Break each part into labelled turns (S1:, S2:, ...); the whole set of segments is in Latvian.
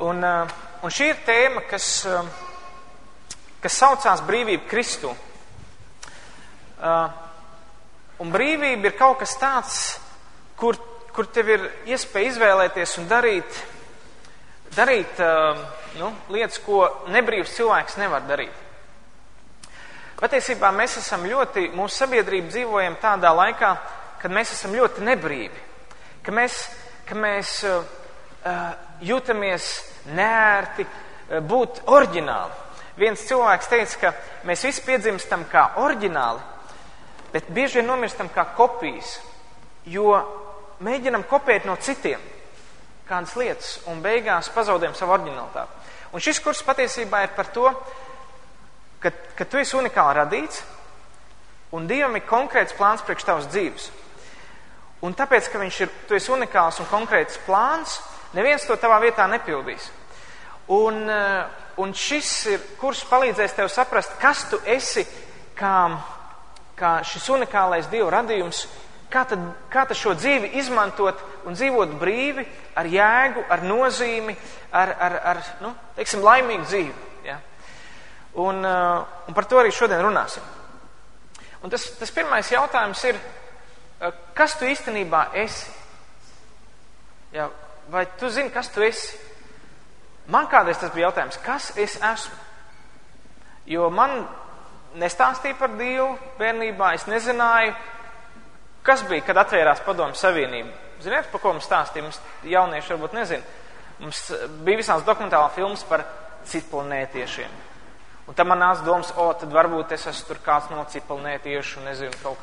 S1: Un šī ir tēma, kas saucās brīvība Kristū. Un brīvība ir kaut kas tāds, kur tev ir iespēja izvēlēties un darīt lietas, ko nebrīvs cilvēks nevar darīt. Patiesībā mēs esam mūsu sabiedrība dzīvojam tādā laikā, kad mēs esam ļoti nebrīvi, ka mēs jūtamies neērti būt oriģināli. Viens cilvēks teica, ka mēs visi piedzimstam kā oriģināli, bet bieži vien nomirstam kā kopijas, jo mēģinam kopēt no citiem kādas lietas un beigās pazaudējam savu oriģinalitāti. Un šis kurs patiesībā ir par to, ka tu esi unikāli radīts un Dievam ir konkrēts plāns priekš tavas dzīves. Un tāpēc, ka tu esi unikāls un konkrēts plāns, neviens to tavā vietā nepildīs. Un šis kurs palīdzēs tev saprast, kas tu esi kā šis unikālais Dieva radījums, kā tad šo dzīvi izmantot un dzīvot brīvi, ar jēgu, ar nozīmi, ar laimīgu dzīvi. Ja? Un par to arī šodien runāsim. Un tas pirmais jautājums ir, kas tu īstenībā esi? Ja, vai tu zini, kas tu esi? Man kādreiz tas bija jautājums, kas es esmu? Jo man nestāstīja par Dievu bērnībā, es nezināju, kas bija, kad atvērās Padomju Savienība. Ziniet, par ko mums stāstīja? Mums jaunieši varbūt nezin. Mums bija visās dokumentālā filmas par citplanētiešiem. Un tad man nāca domas, tad varbūt es esmu tur kāds no citplanētiešu, kaut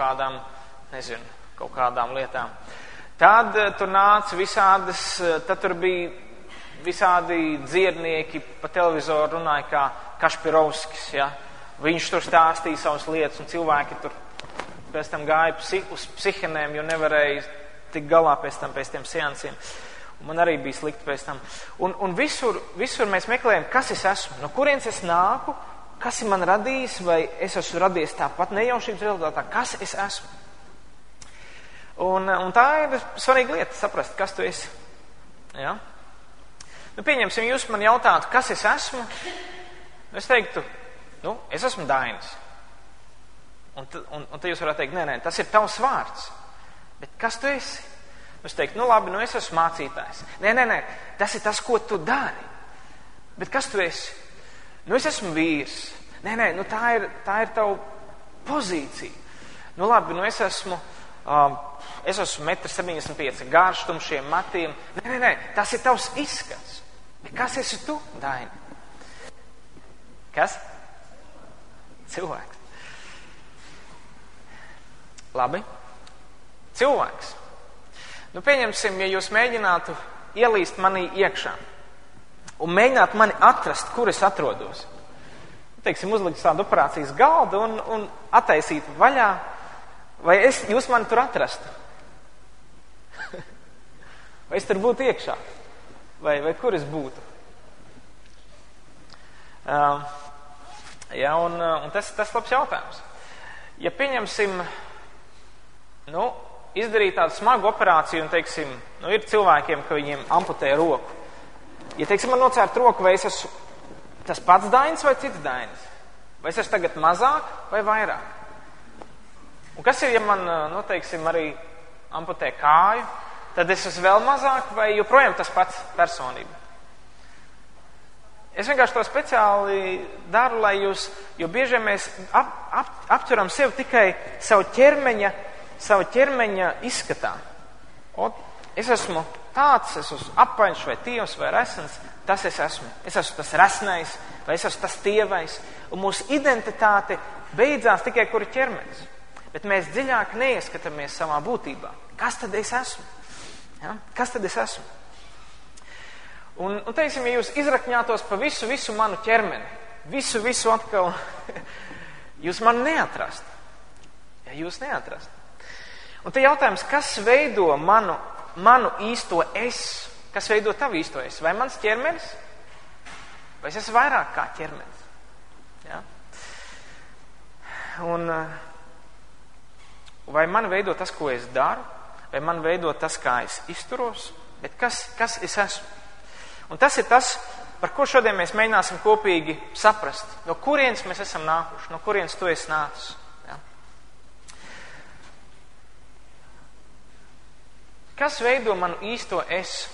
S1: kādām lietām. Tad tur nāca tad tur bija visādi dziednieki, pa televizoru runāja kā Kašpirovskis, ja? Viņš tur stāstīja savas lietas, un cilvēki tur pēc tam gāja uz psihenēm, jo nevarēja tik galā pēc tiem seansiem. Un man arī bija slikti pēc tam. Un visur mēs meklējam, kas es esmu, no kurienes es nāku, kas ir man radījis, vai es esmu radies tāpat nejaušības rezultātā, kas es esmu. Un tā ir svarīga lieta, saprast, kas tu esi. Ja? Pieņemsim, jūs man jautātu, kas es esmu, es teiktu, es esmu Dainis. Un tad jūs varētu teikt, nē, tas ir tavs vārds. Bet kas tu esi? Es teiktu, labi, es esmu mācītājs. Nē, tas ir tas, ko tu dari. Bet kas tu esi? Es esmu vīrs. Nē, tā ir tava pozīcija. Labi, es esmu 1,75 m, garš, tumšiem matiem. Nē, tas ir tavs izskats. Bet kas esi tu, Daini? Kas? Cilvēks. Labi. Cilvēks. Pieņemsim, ja jūs mēģinātu ielīst manī iekšā un mēģinātu mani atrast, kur es atrodos. Teiksim, uzlikt tādu operācijas galdu un attaisītu vaļā, vai jūs mani tur atrastu? Vai es tur būtu iekšā? Vai kur es būtu? Un tas labs jautājums. Ja pieņemsim, izdarīt tādu smagu operāciju un, teiksim, ir cilvēkiem, ka viņiem amputē roku. Ja, teiksim, man nocērt roku, vai es esmu tas pats Dainis vai cits Dainis? Vai es esmu tagad mazāk vai vairāk? Un kas ir, ja man, teiksim, arī amputē kāju, tad es esmu vēl mazāk vai joprojām tas pats personība? Es vienkārši to speciāli daru, lai jo bieži mēs aptveram sevi tikai savu ķermeņa izskatā. Es esmu tāds, es esmu apaļš vai tievs vai resns, tas es esmu. Es esmu tas resnais vai es esmu tas tievais. Un mūsu identitāte beidzās tikai, kur ir ķermenis. Bet mēs dziļāk neieskatāmies savā būtībā. Kas tad es esmu? Ja? Kas tad es esmu? Un teiksim, ja jūs izrakņātos pa visu manu ķermeni, visu atkal, jūs mani neatrast. Ja jūs neatrast. Un te jautājums, kas veido manu īsto es? Kas veido tavu īsto es? Vai mans ķermenis? Vai es esmu vairāk kā ķermenis? Ja? Un vai man veido tas, ko es daru? Vai man veido tas, kā es izturos? Bet kas es esmu? Un tas ir tas, par ko šodien mēs mēģināsim kopīgi saprast. No kurienes mēs esam nākuši, no kurienes tu esi nācis. Ja? Kas veido manu īsto es?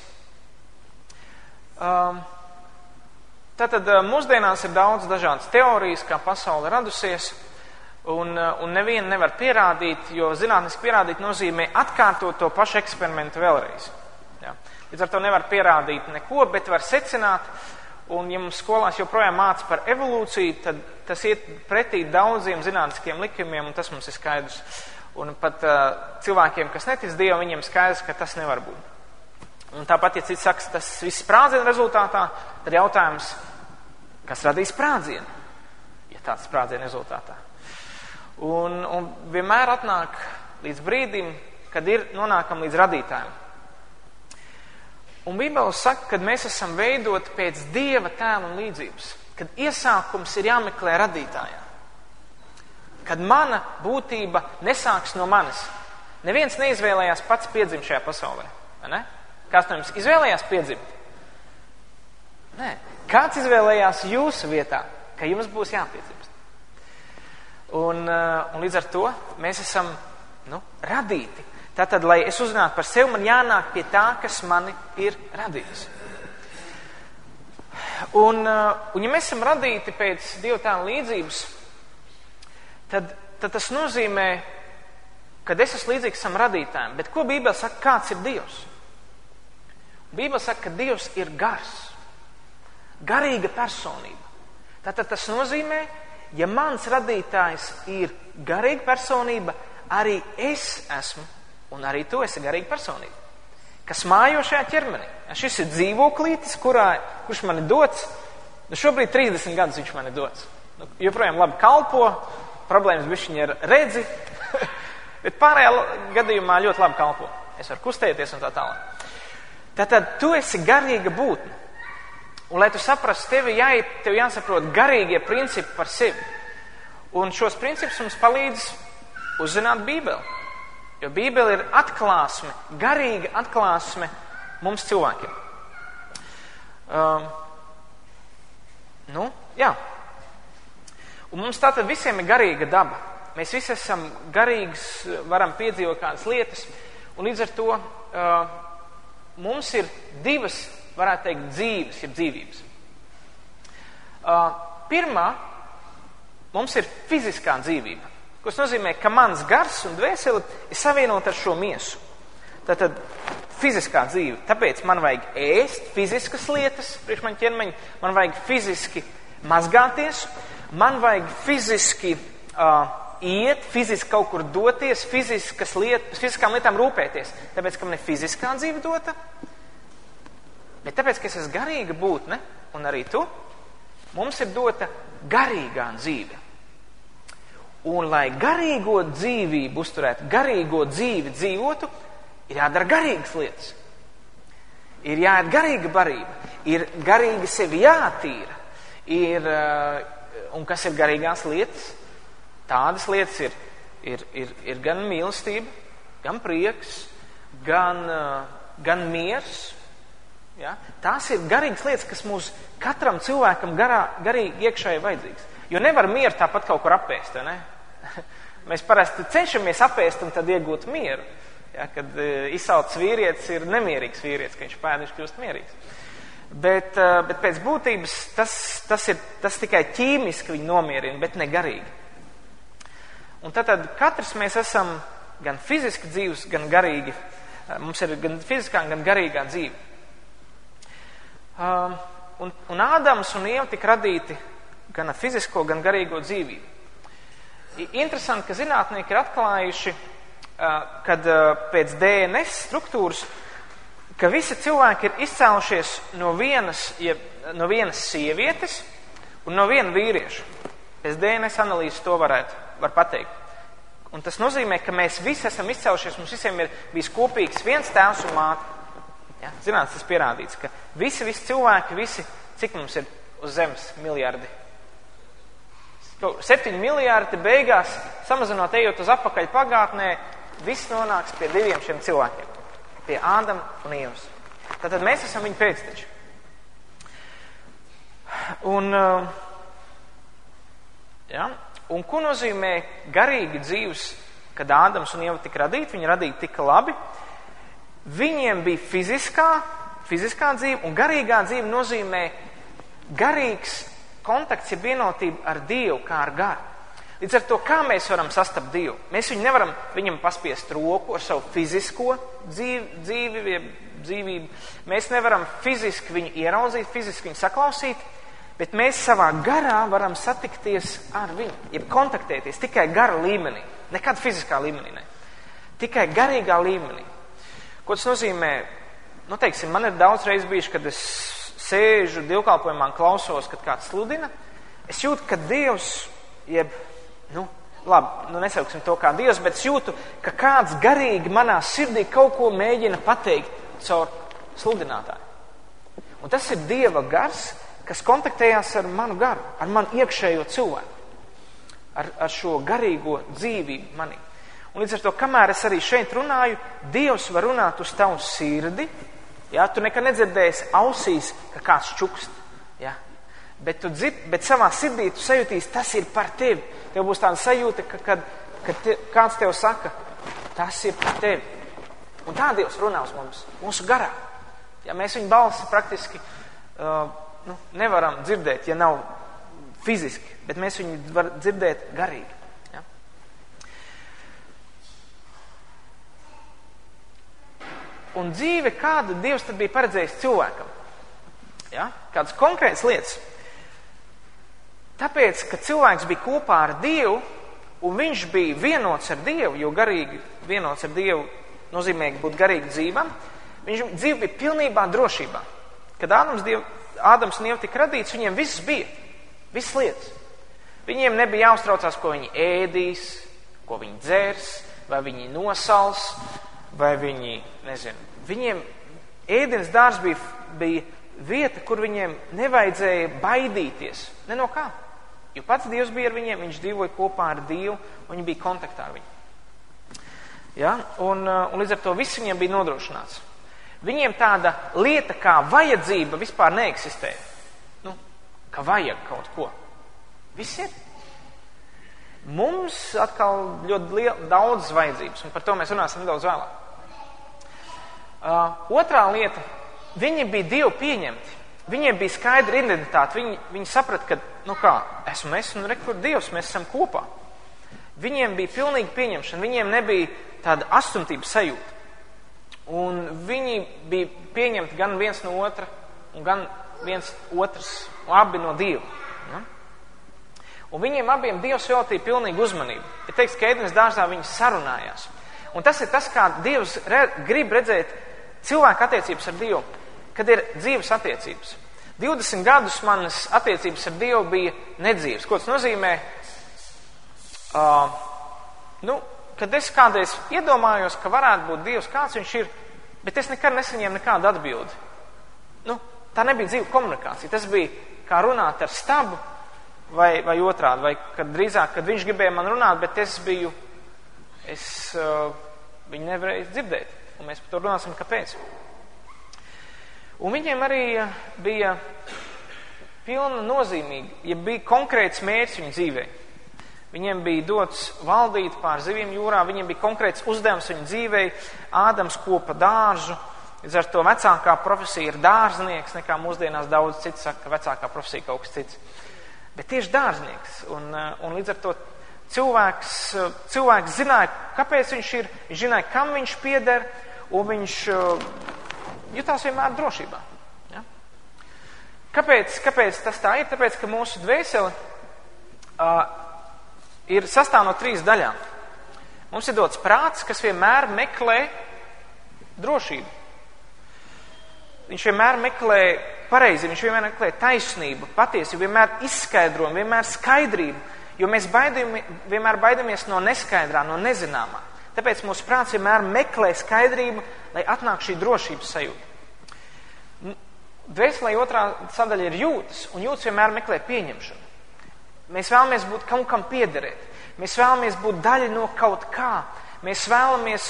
S1: Tātad mūsdienās ir daudz dažādas teorijas, kā pasaule radusies, un nevienu nevar pierādīt, jo zinātniski pierādīt nozīmē atkārtot to pašu eksperimentu vēlreiz. Ja? Līdz ar to nevar pierādīt neko, bet var secināt, un ja mums skolās joprojām māca par evolūciju, tad tas iet pretī daudziem zinātniskiem likumiem, un tas mums ir skaidrs. Un pat cilvēkiem, kas netic Dievam, viņiem skaidrs, ka tas nevar būt. Un tāpat, ja cits saka, tas viss sprādziena rezultātā, tad jautājums, kas radīs sprādzienu, ja tāds sprādziena rezultātā. Un vienmēr atnāk līdz brīdim, kad nonākam līdz radītājiem. Un Bībele saka, kad mēs esam veidoti pēc Dieva tēla un līdzības, kad iesākums ir jāmeklē radītājā. Kad mana būtība nesāks no manis. Neviens neizvēlējās pats piedzimt šajā pasaulē. Vai ne? Kāds no jums izvēlējās piedzimt? Nē. Kāds izvēlējās jūsu vietā, ka jums būs jāpiedzimst? Un līdz ar to mēs esam radīti. Tātad, lai es uzzinātu par sevi, man jānāk pie tā, kas mani ir radījis. Un ja mēs esam radīti pēc Dieva tēla līdzības, tad tas nozīmē, ka es esmu līdzīgs sam radītājiem. Bet ko Bībele saka, kāds ir Dievs? Bībele saka, ka Dievs ir gars. Garīga personība. Tātad tas nozīmē, ja mans radītājs ir garīga personība, arī es esmu, un arī tu esi garīga personība, kas mājo šajā ķermenī. Šis ir dzīvoklītis, kurš man ir dots. Šobrīd 30 gadus viņš man ir dots. Joprojām labi kalpo, problēmas bišķiņi ar redzi, bet pārējā gadījumā ļoti labi kalpo. Es varu kustēties un tā tālāk. Tātad tu esi garīga būtne. Un, lai tu saprastu, tev jāsaprot garīgie principi par sevi. Un šos principus mums palīdz uzzināt Bībeli. Jo Bībele ir atklāsme, garīga atklāsme mums cilvēkiem. Jā. Un mums tātad visiem ir garīga daba. Mēs visi esam garīgas, varam piedzīvot kādas lietas. Un līdz ar to mums ir divas, varētu teikt, dzīves, jeb dzīvības. Pirmā, mums ir fiziskā dzīvība. Kas nozīmē, ka mans gars un dvēseli ir savienot ar šo miesu. Tātad fiziskā dzīve. Tāpēc man vajag ēst fiziskas lietas priekš man ķermeņa, man vajag fiziski mazgāties, man vajag fiziski iet, fiziski kaut kur doties, fiziskām lietām rūpēties. Tāpēc, ka man ir fiziskā dzīve dota, bet tāpēc, ka es esmu garīga būtne, un arī tu, mums ir dota garīgā dzīve. Un, lai garīgo dzīvību uzturētu, garīgo dzīvi dzīvotu, ir jādara garīgas lietas. Ir jāiet garīga barība. Ir garīgi sevi jātīra. Un kas ir garīgās lietas? Tādas lietas ir gan mīlestība, gan prieks, gan miers. Ja? Tās ir garīgas lietas, kas mūs katram cilvēkam garīgi iekšēji vajadzīgs. Jo nevar mieru tāpat kaut kur apēst, vai ne? Mēs parasti cenšamies apēst un tad iegūt mieru. Ja, kad izsauts vīrietis ir nemierīgs vīrietis, ka viņš pēd, viņš kļūst mierīgs. Bet pēc būtības tas tikai ķīmiski viņu nomierina, bet ne garīgi. Un tad katrs mēs esam gan fiziski dzīvs, gan garīgi. Mums ir gan fiziskā, gan garīgā dzīve. Un Ādams un Ieva tika radīti gan ar fizisko, gan garīgo dzīvību. Interesanti, ka zinātnieki ir atklājuši, kad pēc DNS struktūras, ka visi cilvēki ir izcēlušies no vienas sievietes un no viena vīrieša. Pēc DNS analīzes to var pateikt. Un tas nozīmē, ka mēs visi esam izcēlušies, mums visiem ir bijis kopīgs viens tēvs un māte. Ja? Zinātniski tas pierādīts, ka visi cilvēki, cik mums ir uz zemes miljardi? 7 miljārdi beigās, samazinot ejot uz apakaļ pagātnē, viss nonāks pie 2 šiem cilvēkiem. Pie Ādama un Ievas. Tātad mēs esam viņu pēcteči. Un ko nozīmē garīgi dzīves, kad Ādams un Ieva tika radīti, viņi radīja tik labi. Viņiem bija fiziskā dzīve, un garīgā dzīve nozīmē garīgs kontakts, ja vienotība ar Dievu, kā ar garu. Līdz ar to, kā mēs varam sastapt Dievu? Mēs viņu nevaram viņam paspiest roku ar savu fizisko dzīvību. Mēs nevaram fiziski viņu ieraudzīt, fiziski viņu saklausīt, bet mēs savā garā varam satikties ar viņu, jeb kontaktēties tikai gara līmenī, nekad fiziskā līmenī, ne. Tikai garīgā līmenī. Ko tas nozīmē? Nu, teiksim, man ir daudz reiz bijuši, kad es sēžu dievkalpojumā un klausos, kad kāds sludina. Es jūtu, ka Dievs, nesauksim to kā Dievs, bet es jūtu, ka kāds garīgi manā sirdī kaut ko mēģina pateikt caur sludinātāju. Un tas ir Dieva gars, kas kontaktējās ar manu garu, ar manu iekšējo cilvēku, ar šo garīgo dzīvību manī. Un līdz ar to, kamēr es arī šeit runāju, Dievs var runāt uz tavu sirdi. Ja? Tu nekad nedzirdēsi ausīs, ka kāds čukst. Ja? Bet savā sirdī tu sajūtīsi, tas ir par tevi. Tev būs tāda sajūta, kad kāds tev saka, tas ir par tevi. Un tā Dievs runā uz mums, mūsu garā. Ja? Mēs viņu balsi praktiski nevaram dzirdēt, ja nav fiziski, bet mēs viņu varam dzirdēt garīgi. Ja? Un dzīve, kāda Dievs tad bija paredzējis cilvēkam? Ja? Kādas konkrētas lietas. Tāpēc, ka cilvēks bija kopā ar Dievu, un viņš bija vienots ar Dievu, jo garīgi vienots ar Dievu nozīmē būt garīgi dzīvam, viņš dzīve bija pilnībā drošībā. Kad Ādams un Ieva tika radīts, viņiem viss bija, visas lietas. Viņiem nebija jāuztraucās, ko viņi ēdīs, ko viņi dzers, vai viņi nosals, vai viņi, viņiem ēdienas dārs bija vieta, kur viņiem nevajadzēja baidīties, ne no kā. Jo pats Dievs bija ar viņiem, viņš dzīvoja kopā ar Dievu, un viņi bija kontaktā ar viņu. Ja? Un līdz ar to viss viņiem bija nodrošināts. Viņiem tāda lieta kā vajadzība vispār neeksistēja. Ka vajag kaut ko. Viss ir. Mums atkal ļoti daudz vajadzības, un par to mēs runāsim nedaudz vēlāk. Otrā lieta, viņi bija Dievu pieņemti. Viņiem bija skaidra identitāte. Viņi saprata, ka, esmu es un rekur Dievs, mēs esam kopā. Viņiem bija pilnīga pieņemšana, viņiem nebija tāda astumtības sajūta. Un viņi bija pieņemti gan viens no otra, un gan viens otrs, un abi no Dieva. Ja? Un viņiem abiem Dievs veltīja pilnīgu uzmanību. Ja teiks, ka ēdienas dārzā viņi sarunājās. Un tas ir tas, kā Dievs grib redzēt cilvēku attiecības ar Dievu, kad ir dzīves attiecības. 20 gadus manas attiecības ar Dievu bija nedzīves. Ko tas nozīmē? Kad es kādreiz iedomājos, ka varētu būt Dievs, kāds viņš ir, bet es nekad nesaņēmu nekādu atbildi. Tā nebija dzīva komunikācija. Tas bija kā runāt ar stabu vai otrādi, vai drīzāk, kad viņš gribēja man runāt, bet viņu nevarēju dzirdēt. Un mēs par to runāsim, kāpēc. Un viņiem arī bija pilna nozīmīga, ja bija konkrēts mērķis viņu dzīvē. Viņiem bija dots valdīt pār zivīm jūrā, viņiem bija konkrēts uzdevums viņu dzīvei. Ādams kopa dārzu, līdz ar to vecākā profesija ir dārznieks, nekā mūsdienās daudz cits saka, ka vecākā profesija kaut kas cits. Bet tieši dārznieks, un līdz ar to cilvēks zināja, kāpēc viņš ir, viņš zināja, kam viņš pieder, un viņš jutās vienmēr drošībā. Ja? Kāpēc tas tā ir? Tāpēc, ka mūsu dvēsele ir sastāv no 3 daļām. Mums ir dots prāts, kas vienmēr meklē drošību. Viņš vienmēr meklē pareizi, viņš vienmēr meklē taisnību, patiesību, vienmēr izskaidrojumu, vienmēr skaidrību, jo mēs vienmēr baidamies no neskaidrā, no nezināmā. Tāpēc mūsu prāts vienmēr meklē skaidrību, lai atnāk šī drošības sajūta. Dvēselē otrā sadaļa ir jūtas, un jūtas vienmēr meklē pieņemšanu. Mēs vēlamies būt kaut kam piederēt. Mēs vēlamies būt daļa no kaut kā. Mēs vēlamies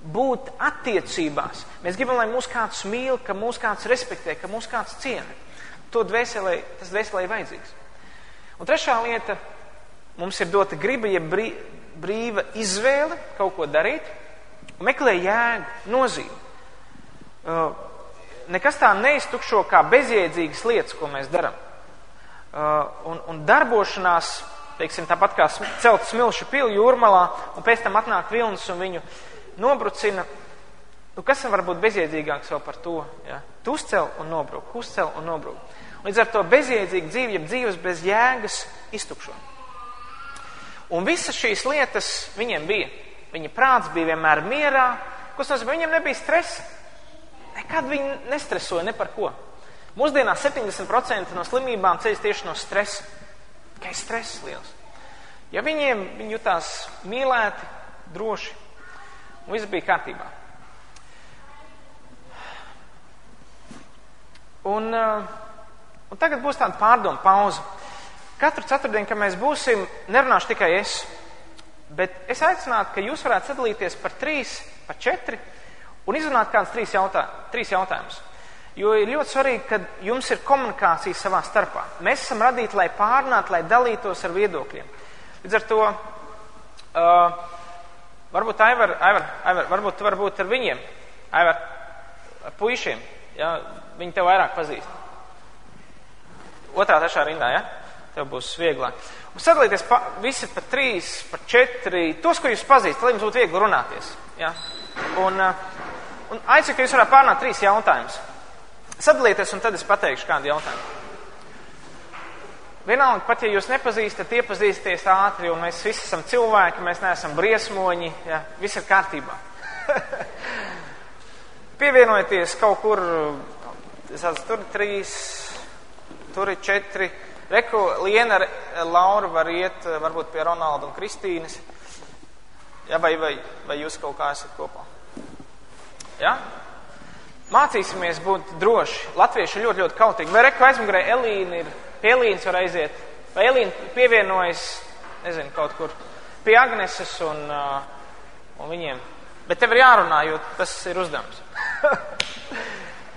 S1: būt attiecībās. Mēs gribam, lai mūs kāds mīl, ka mūs kāds respektē, ka mūs kāds ciena. Tas dvēselē vajadzīgs. Un trešā lieta, mums ir dota griba, ja brīva izvēle kaut ko darīt un meklē jēgu, nozīmi. Nekas tā neiztukšo kā bezjēdzīgas lietas, ko mēs darām. Un darbošanās, teiksim, tāpat kā celt smilšu pili jūrmalā un pēc tam atnāk vilnis un viņu nobrucina. Kas var būt bezjēdzīgāks vēl par to? Ja? Tu uzcel un nobruk, uzcel un nobruk. Līdz ar to bezjēdzīga dzīve, ja dzīves bez jēgas iztukšo. Un visas šīs lietas viņiem bija. Viņa prāts bija vienmēr mierā, kas nozīmē, viņiem nebija stresa. Nekad viņi nestresoja ne par ko. Mūsdienās 70% no slimībām ceļas tieši no stresa. Tikai stress liels. Ja viņi jutās mīlēti, droši, un viss bija kārtībā. Un tagad būs tāda pārdoma pauze. Katru ceturtdienu, kad mēs būsim, nerunāšu tikai es, bet es aicinātu, ka jūs varētu sadalīties par 3, par 4 un izrunāt kādus 3 jautājumus. Jo ir ļoti svarīgi, ka jums ir komunikācija savā starpā. Mēs esam radīti, lai pārunātu, lai dalītos ar viedokļiem. Līdz ar to, varbūt Aivar, varbūt tu varbūt ar viņiem, Aivar, ar puišiem, ja, viņi tev vairāk pazīst. 2., 3. rindā, ja? Tev būs vieglāk. Un sadalīties visi par 3, par 4, tos, ko jūs pazīstat, lai jums būtu viegli runāties. Ja? Un aicinu, ka jūs varētu pārnāt 3 jautājumus. Sadalieties, un tad es pateikšu kādu jautājumu. Vienalga, pat ja jūs nepazīstat, iepazīsties ātri, un mēs visi esam cilvēki, mēs neesam briesmoņi, ja? Viss ir kārtībā. Pievienojieties kaut kur, tur 3, tur ir 4. Reku, Liena, Laura var iet varbūt pie Ronalda un Kristīnas. Ja, vai jūs kaut kā esat kopā? Ja? Mācīsimies būt droši. Latvieši ir ļoti, ļoti kautīgi. Vai Reku aizmugurē Elīna ir? Pie Elīnas var aiziet. Vai Elīna pievienojas, nezinu, kaut kur pie Agneses un viņiem. Bet tev ir jārunā, jo tas ir uzdevums.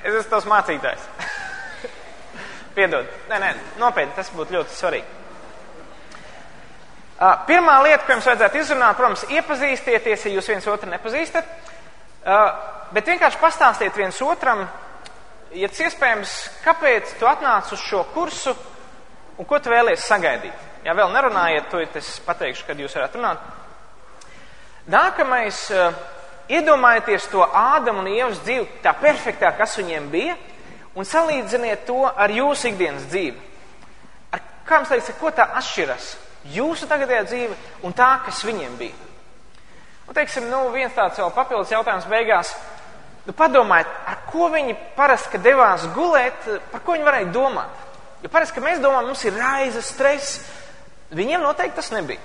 S1: Es esmu tavs mācītājs. Piedod. Nē, nopietni, tas būtu ļoti svarīgi. Pirmā lieta, ko jums vajadzētu izrunāt, protams, iepazīstieties, ja jūs viens otru nepazīstat, bet vienkārši pastāstiet viens otram, ja tas iespējams, kāpēc tu atnāc uz šo kursu un ko tu vēlies sagaidīt. Ja vēl nerunājiet, to es pateikšu, kad jūs varētu runāt. Nākamais, iedomājieties to Ādama un Ievas dzīvi tā perfektā, kas viņiem bija, un salīdziniet to ar jūsu ikdienas dzīvi. Kā jums liekas, ko tā atšķiras? Jūsu tagadējā dzīve un tā, kas viņiem bija. Un teiksim, viens tāds vēl papildus jautājums beigās. Padomājiet, ar ko viņi parasti, kad devās gulēt, par ko viņi varēja domāt? Jo parasti, kad mēs domājam, mums ir raiza, stress, viņiem noteikti tas nebija.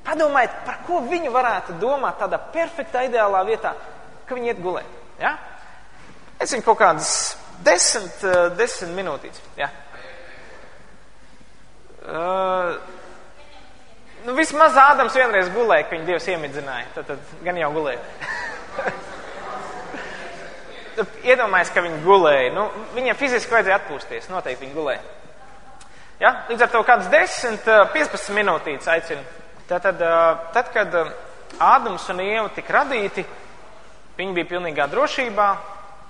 S1: Padomājiet, par ko viņi varētu domāt tādā perfektā, ideālā vietā, ka viņi iet gulēt. Ja? Es viņu kaut kādas 10 minūtītes. Ja? Vismaz Ādams vienreiz gulēja, ka viņu Dievs iemidzināja. Tad gan jau gulēja. Iedomājies, ka viņi gulēja. Viņiem fiziski vajadzēja atpūsties. Noteikti viņi gulēja. Ja? Līdz ar to kādas 10-15 minūtītes aicinu. Tad, kad Ādams un Ieva tika radīti, viņi bija pilnīgā drošībā,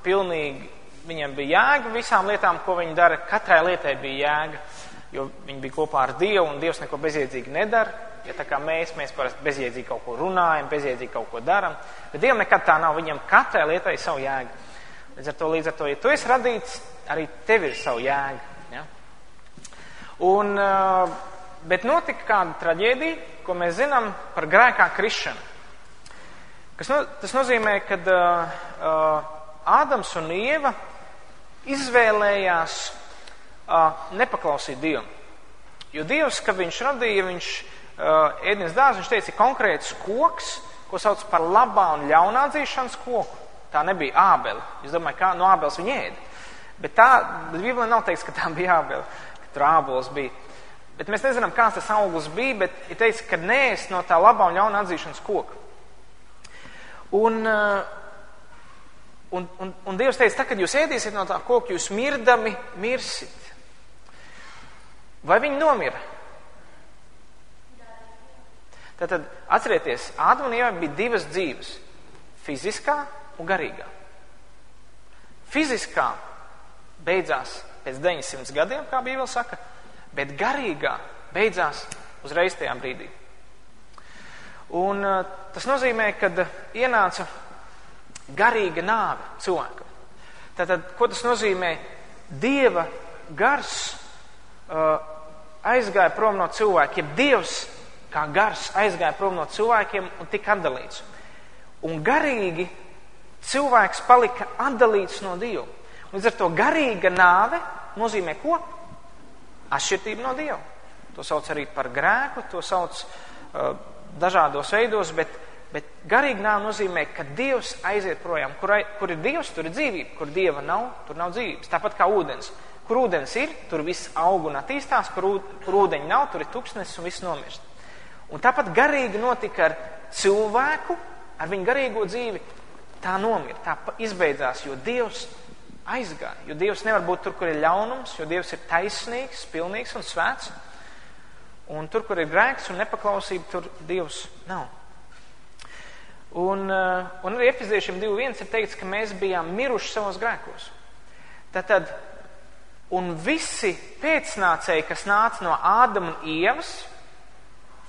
S1: viņiem bija jēga visām lietām, ko viņi dara. Katrai lietai bija jēga, jo viņi bija kopā ar Dievu, un Dievs neko bezjēdzīgi nedara. Ja tā kā mēs parasti bezjēdzīgi kaut ko runājam, bezjēdzīgi kaut ko daram, bet Dievam nekad tā nav, viņam katrai lietai savu jēgu. Līdz ar to, ja tu esi radīts, arī tev ir savu jēgu. Ja? Bet notika kāda traģēdija, ko mēs zinām par grēkā krišanu. Tas nozīmē, ka Ādams un Ieva izvēlējās nepaklausīt Dievam. Jo Dievs, kad viņš radīja, ēdienas dārzu, viņš teica, ir konkrēts koks, ko sauc par labā un ļaunā dzīšanas koku. Tā nebija ābele. Es domāju, kā no ābeles viņa ēda. Bet Bībelē nav teiks, ka tā bija ābele, ka tur ābols bija. Bet mēs nezinām, kāds tas auglis bija, bet ir teicis, ka neēst no tā labā un ļaunā atzīšanas koka. Un Dievs teica, tā, kad jūs ēdīsiet no tā koka, jūs mirdami mirsit. Vai viņi nomira? Tātad atcerieties, Ādama un Ievai bija divas dzīves. Fiziskā un garīgā. Fiziskā beidzās pēc 900 gadiem, kā Bībele saka, bet garīgā beidzās uzreiz tajā brīdī. Un tas nozīmē, kad ienāca garīga nāve cilvēkam. Tātad, ko tas nozīmē? Dieva gars aizgāja prom no cilvēkiem. Dievs kā gars aizgāja prom no cilvēkiem un tika atdalīts. Un garīgi cilvēks palika atdalīts no Dieva. Līdz ar to garīga nāve nozīmē ko? Atšķirtība no Dieva. To sauc arī par grēku, to sauc dažādos veidos, bet garīga nāve nozīmē, ka Dievs aiziet projām. Kur ir Dievs, tur ir dzīvība. Kur Dieva nav, tur nav dzīvības. Tāpat kā ūdens. Kur ūdens ir, tur viss aug un attīstās, kur ūdeņi nav, tur ir tuksnesis un viss nomirst. Un tāpat garīgi notika ar cilvēku, ar viņu garīgo dzīvi, tā nomira, tā izbeidzās, jo Dievs aizgāja. Jo Dievs nevar būt tur, kur ir ļaunums, jo Dievs ir taisnīgs, pilnīgs un svēts. Un tur, kur ir grēks un nepaklausība, tur Dievs nav. Un arī Efeziešiem 2.1 ir teikts, ka mēs bijām miruši savos grēkos. Tātad, un visi pēcnācēji, kas nāca no Ādama un Ievas,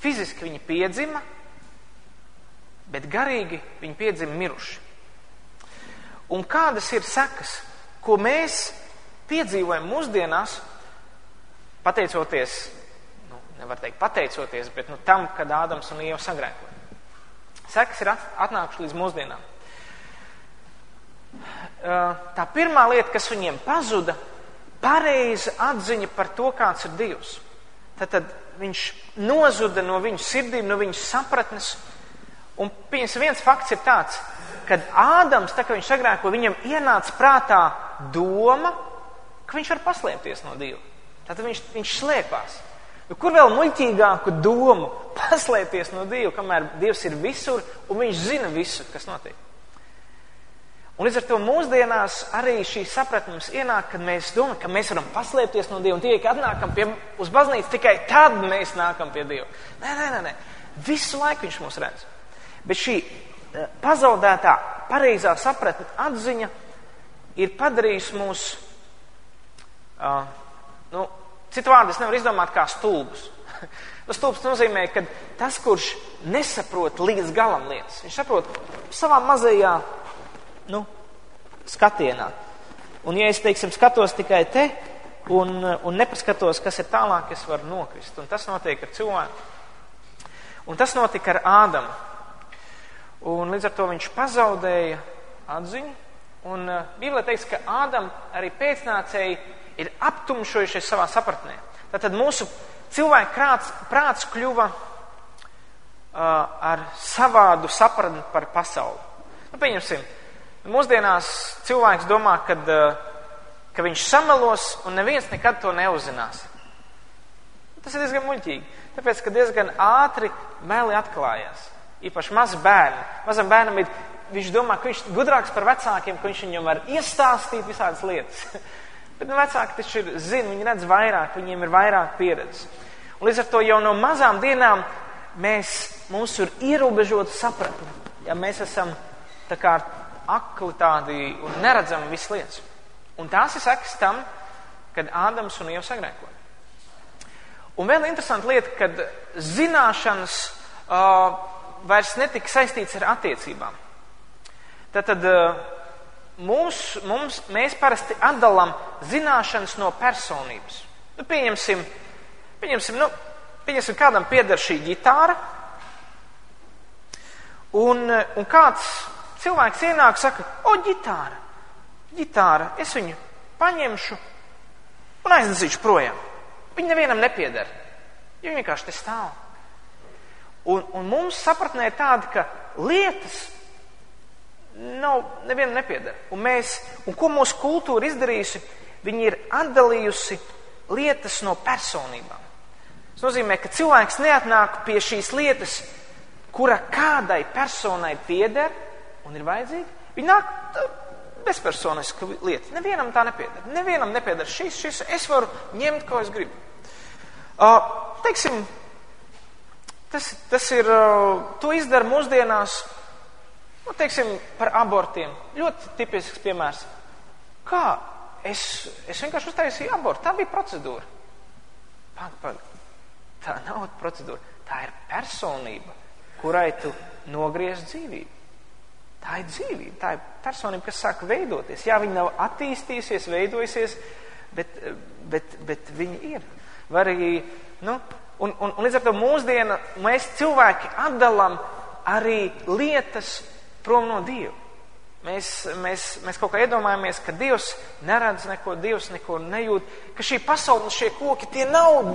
S1: fiziski viņi piedzima, bet garīgi viņi piedzima miruši. Un kādas ir sekas, ko mēs piedzīvojam mūsdienās, pateicoties, nevar teikt pateicoties, bet tam, kad Ādams un Ieva sagrēkoja. Sekas ir atnākuši līdz mūsdienām. Tā pirmā lieta, kas viņiem pazuda, pareiza atziņa par to, kāds ir Dievs. Tad viņš nozuda no viņu sirdīm, no viņu sapratnes. Un viens fakts ir tāds, kad Ādams, tā kā viņš sagrēko, viņam ienāca prātā doma, ka viņš var paslēpties no Dieva. Tātad viņš slēpās. Kur vēl muļķīgāku domu paslēpties no Dieva, kamēr Dievs ir visur un viņš zina visu, kas notiek. Un līdz ar to mūsdienās arī šī sapratnes ienāk, kad mēs domājam, ka mēs varam paslēpties no Dieva un tikai atnākam uz baznīcu, tikai tad mēs nākam pie Dieva. Nē. Visu laiku viņš mūs redz. Bet šī pazaudētā pareizā sapratne atziņa ir padarījusi mūs, citu vārdu es nevaru izdomāt kā stulbus. Stulbs nozīmē, ka tas, kurš nesaprot līdz galam lietas, viņš saprot savā mazajā, skatienā. Un ja es, teiksim, skatos tikai te un nepaskatos, kas ir tālāk, es varu nokrist. Un tas notiek ar cilvēku. Un tas notika ar Ādamu. Un līdz ar to viņš pazaudēja atziņu. Un Bībelē teiks, ka Ādam arī pēcnācēji ir aptumšojušies savā sapratnē. Tātad mūsu cilvēka prāts kļuva ar savādu sapratni par pasauli. Pieņemsim, mūsdienās cilvēks domā, ka viņš samelos un neviens nekad to neuzzinās. Tas ir diezgan muļķīgi, tāpēc, ka diezgan ātri meli atklājās. Īpaši mazi bērni. Mazam bērnam viņš domā, ka viņš ir gudrāks par vecākiem, ka viņš viņam var iestāstīt visādas lietas. Bet vecāki taču zina, viņi redz vairāk, viņiem ir vairāk pieredzes. Un līdz ar to jau no mazām dienām mums ir ierobežota sapratne. Ja mēs esam tā kā akli tādi un neredzam visas lietas. Un tās ir sekas tam, kad Ādams un Ieva sagrēkoja. Un vēl interesanta lieta, kad zināšanas vairs netika saistīts ar attiecībām. Tātad mēs parasti atdalām zināšanas no personības. Pieņemsim, kādam pieder šī ģitāra, un kāds cilvēks ienāk, saka, ģitāra, es viņu paņemšu un aiznesīšu projām. Viņa nevienam nepieder, jo viņa vienkārši te stāv. Un mums sapratnē ir tāda, ka lietas nevienam nepieder. Un ko mūsu kultūra izdarījusi, viņi ir atdalījusi lietas no personībām. Tas nozīmē, ka cilvēks neatnāk pie šīs lietas, kura kādai personai pieder, un ir vajadzīgi, viņi nāk bezpersoniska lieta. Nevienam tā nepieder. Nevienam nepieder šis. Es varu ņemt, ko es gribu. Teiksim, tas ir, to izdara mūsdienās, teiksim, par abortiem. Ļoti tipisks piemērs. Kā? Es vienkārši uztaisīju abortu. Tā bija procedūra. Tā nav procedūra. Tā ir personība, kurai tu nogriez dzīvību. Tā ir dzīvība. Tā ir personība, kas sāk veidoties. Jā, viņa nav attīstījusies, veidojusies, bet viņa ir. Vai arī, un līdz ar to mūsdiena mēs cilvēki atdalam arī lietas prom no Dieva. Mēs kaut kā iedomājamies, ka Dievs neredz neko, Dievs neko nejūt, ka šī pasaule, šie koki, tie nav,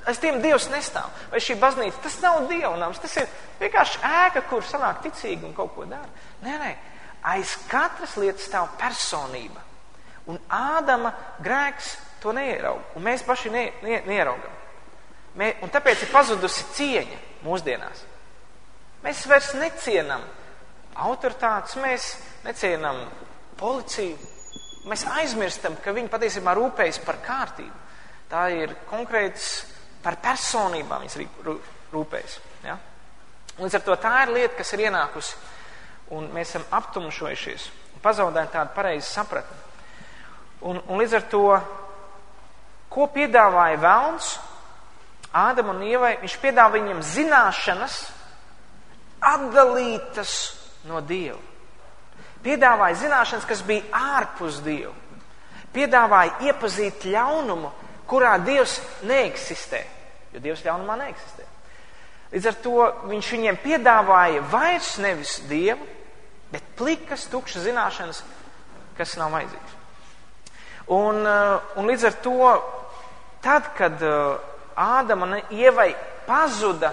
S1: aiz tiem Dievs nestāv. Vai šī baznīca, tas nav dievnams, tas ir vienkārši ēka, kur sanāk ticīgi un kaut ko dara. Nē, aiz katras lietas stāv personība. Un Ādama grēks to neierauga, un mēs paši neieraugam. Un tāpēc ir pazudusi cieņa mūsdienās. Mēs vairs necienam autoritātes, mēs necienam policiju, mēs aizmirstam, ka viņi patiesībā rūpējas par kārtību. Tā ir konkrēts par personībām, viņas rūpējas. Ja? Līdz ar to tā ir lieta, kas ir ienākusi, un mēs esam aptumšojušies, un pazaudējam tādu pareizu sapratni. Un līdz ar to, ko piedāvāja velns Ādam un Ievai, viņš piedāvāja viņam zināšanas atdalītas no Dieva. Piedāvāja zināšanas, kas bija ārpus Dievu. Piedāvāja iepazīt ļaunumu, kurā Dievs neeksistē, jo Dievs ļaunumā neeksistē. Līdz ar to viņš viņiem piedāvāja vairs nevis Dievu, bet plikas, tukšas zināšanas, kas nav vajadzīgas. Un līdz ar to, tad, kad Ādama un Ievai pazuda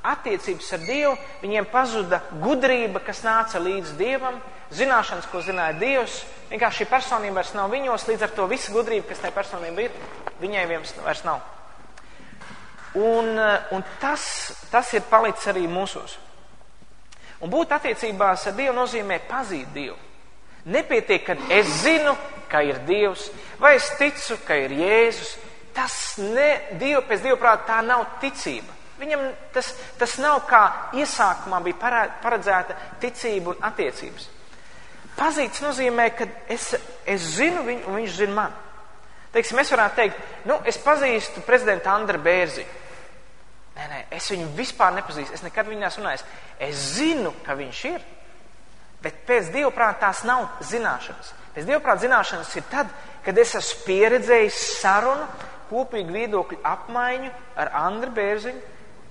S1: attiecības ar Dievu, viņiem pazuda gudrība, kas nāca līdz Dievam, zināšanas, ko zināja Dievs, vienkārši šī personība vairs nav viņos, līdz ar to visa gudrība, kas tajā personība ir, viņai vairs nav. Un tas ir palicis arī mūsos. Un būt attiecībās ar Dievu nozīmē pazīt Dievu. Nepietiek, kad es zinu, ka ir Dievs, vai es ticu, ka ir Jēzus. Pēc Dieva prāta tā nav ticība. Viņam tas nav kā iesākumā bija paredzēta ticība un attiecības. Pazīts nozīmē, ka es zinu viņu un viņš zina mani. Teiksim, es varētu teikt, es pazīstu prezidentu Andru Bērziņu. Nē, es viņu vispār nepazīstu, es nekad viņu neesmu runājis. Es zinu, ka viņš ir, bet pēc Dieva prāta tās nav zināšanas. Pēc Dieva prāta zināšanas ir tad, kad es esmu pieredzējis sarunu, kopīgu viedokļu apmaiņu ar Andru Bērziņu.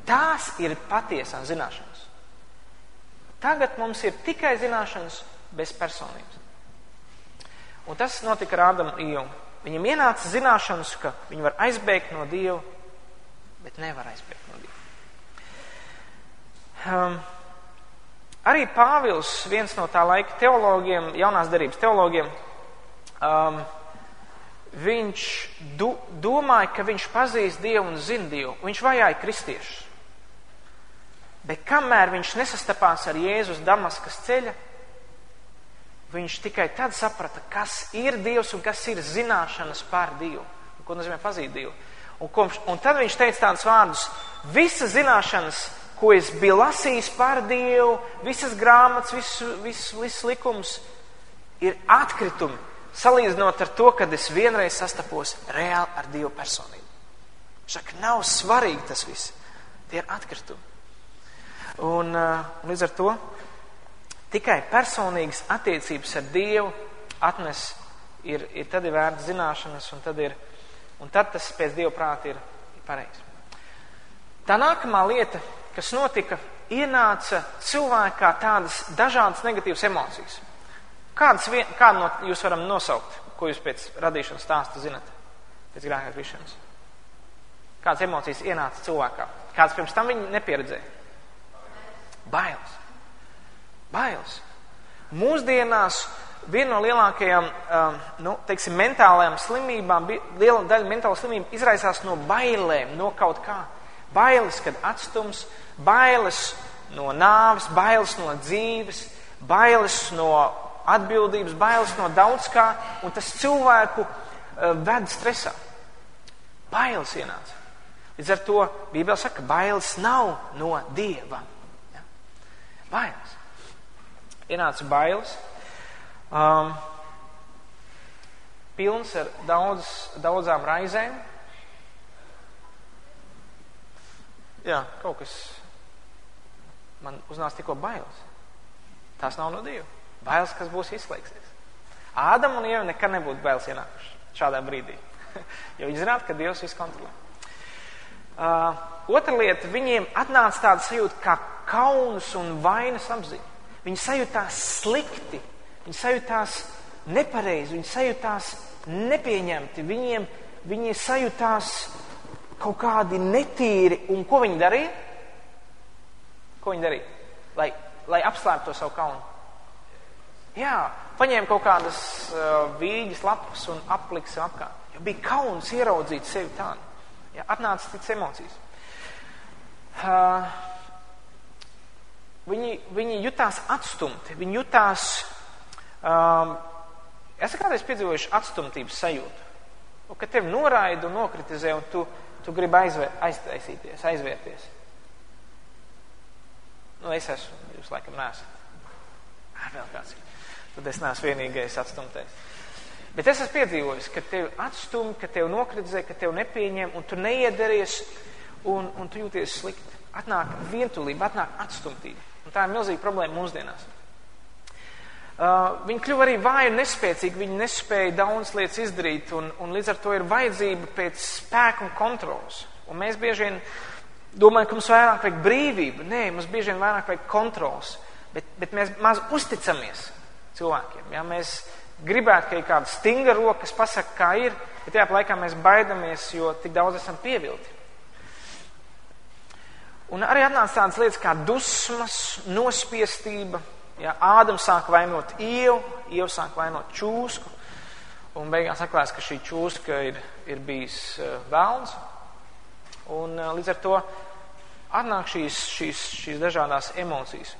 S1: Tās ir patiesās zināšanas. Tagad mums ir tikai zināšanas bez personības. Un tas notika ar Ādamu un Ievu. Viņam ienāca zināšanas, ka viņi var aizbēgt no Dieva, bet nevar aizbēgt no Dieva. Arī Pāvils, viens no tā laika teologiem, jaunās derības teologiem, viņš domāja, ka viņš pazīst Dievu un zina Dievu. Viņš vajāja kristiešus. Bet kamēr viņš nesastapās ar Jēzus Damaskas ceļa, viņš tikai tad saprata, kas ir Dievs un kas ir zināšanas par Dievu. Un ko nozīmē pazīt Dievu. Un tad viņš teica tādus vārdus: visas zināšanas, ko es biju lasījis par Dievu, visas grāmatas, viss likums, ir atkritumi. Salīdzinot ar to, kad es vienreiz sastapos reāli ar Dievu personību. Saka, nav svarīgi tas viss. Tie ir atkritumi. Un līdz ar to tikai personīgas attiecības ar Dievu atnes tad ir vērts zināšanas, un tad tas pēc Dieva prāta ir pareizi. Tā nākamā lieta, kas notika, ienāca cilvēkā tādas dažādas negatīvas emocijas. Kādu no jūs varam nosaukt, ko jūs pēc radīšanas stāsta zinat, pēc grēka krišanas? Kādas emocijas ienāca cilvēkā? Kādas pirms tam viņi nepieredzēja? Bailes. Mūsdienās viena no lielākajām, mentālajām slimībām, liela daļa mentāla slimība izraisās no bailēm, no kaut kā. Bailes, kad atstums, bailes no nāves, bailes no dzīves, bailes no atbildības, bailes no daudz kā, un tas cilvēku ved stresā. Bailes ienāca. Līdz ar to Bībele saka, bailes nav no Dieva. Ja? Bailes. Ienāca bailes. Pilns ar daudzām raizēm. Jā, kaut kas man uznāca tikko bailes. Tās nav no Dieva. Bailes, kas būs izslēgsies. Ādam un Ieva nekad nebūtu bailes ienākuši šādā brīdī. Jo viņi zinātu, ka Dievs visu kontrolē. Otra lieta, viņiem atnāca tāda sajūta kā kaunas un vainas apziņa. Viņi sajūtās slikti, viņi sajūtās nepareizi, viņi sajūtās nepieņemti, viņi sajūtās kaut kādi netīri. Un ko viņi darīja? Ko viņi darīja? Lai apslēptu to savu kaunu. Jā, paņēma kaut kādas vīģes lapas un apliks apkārt. Jo bija kauns ieraudzīt sevi tādu. Jā, atnāca cits emocijas. Viņi jutās atstumti. Viņi jutās... esat kādreiz piedzīvojuši atstumtības sajūtu? Un, kad tevi noraida un nokritizē, un tu gribi aiztaisīties, aizvērties. Nu, es esmu, jūs laikam neesat. Vēl kāds. Tad es neesmu vienīgais atstumtais. Bet es esmu piedzīvojis, ka tevi atstum, ka tevi nokritizē, ka tevi nepieņem, un tu neiederties, un tu jūties slikti. Atnāk vientulība, atnāk atstumtība. Un tā ir milzīga problēma mūsdienās. Viņi kļuva arī vāji un nespēcīgi, viņi nespēja daudz lietas izdarīt, un līdz ar to ir vajadzība pēc spēka un kontrolas. Un mēs bieži vien domājam, ka mums vairāk vajag brīvību. Nē, mums bieži vien vairāk vajag kontrolas. Bet mēs maz uzticamies cilvēkiem. Ja? Mēs gribētu, ka ir kāda stingra roka, kas pasaka, kā ir, bet tajā laikā mēs baidamies, jo tik daudz esam pievilti. Un arī atnāca tādas lietas kā dusmas, nospiestība. Ja? Ādams sāk vainot Ievu, Ieva sāk vainot čūsku, un beigās atklājas, ka šī čūska ir bijis velns. Un līdz ar to atnāk šīs dažādās emocijas.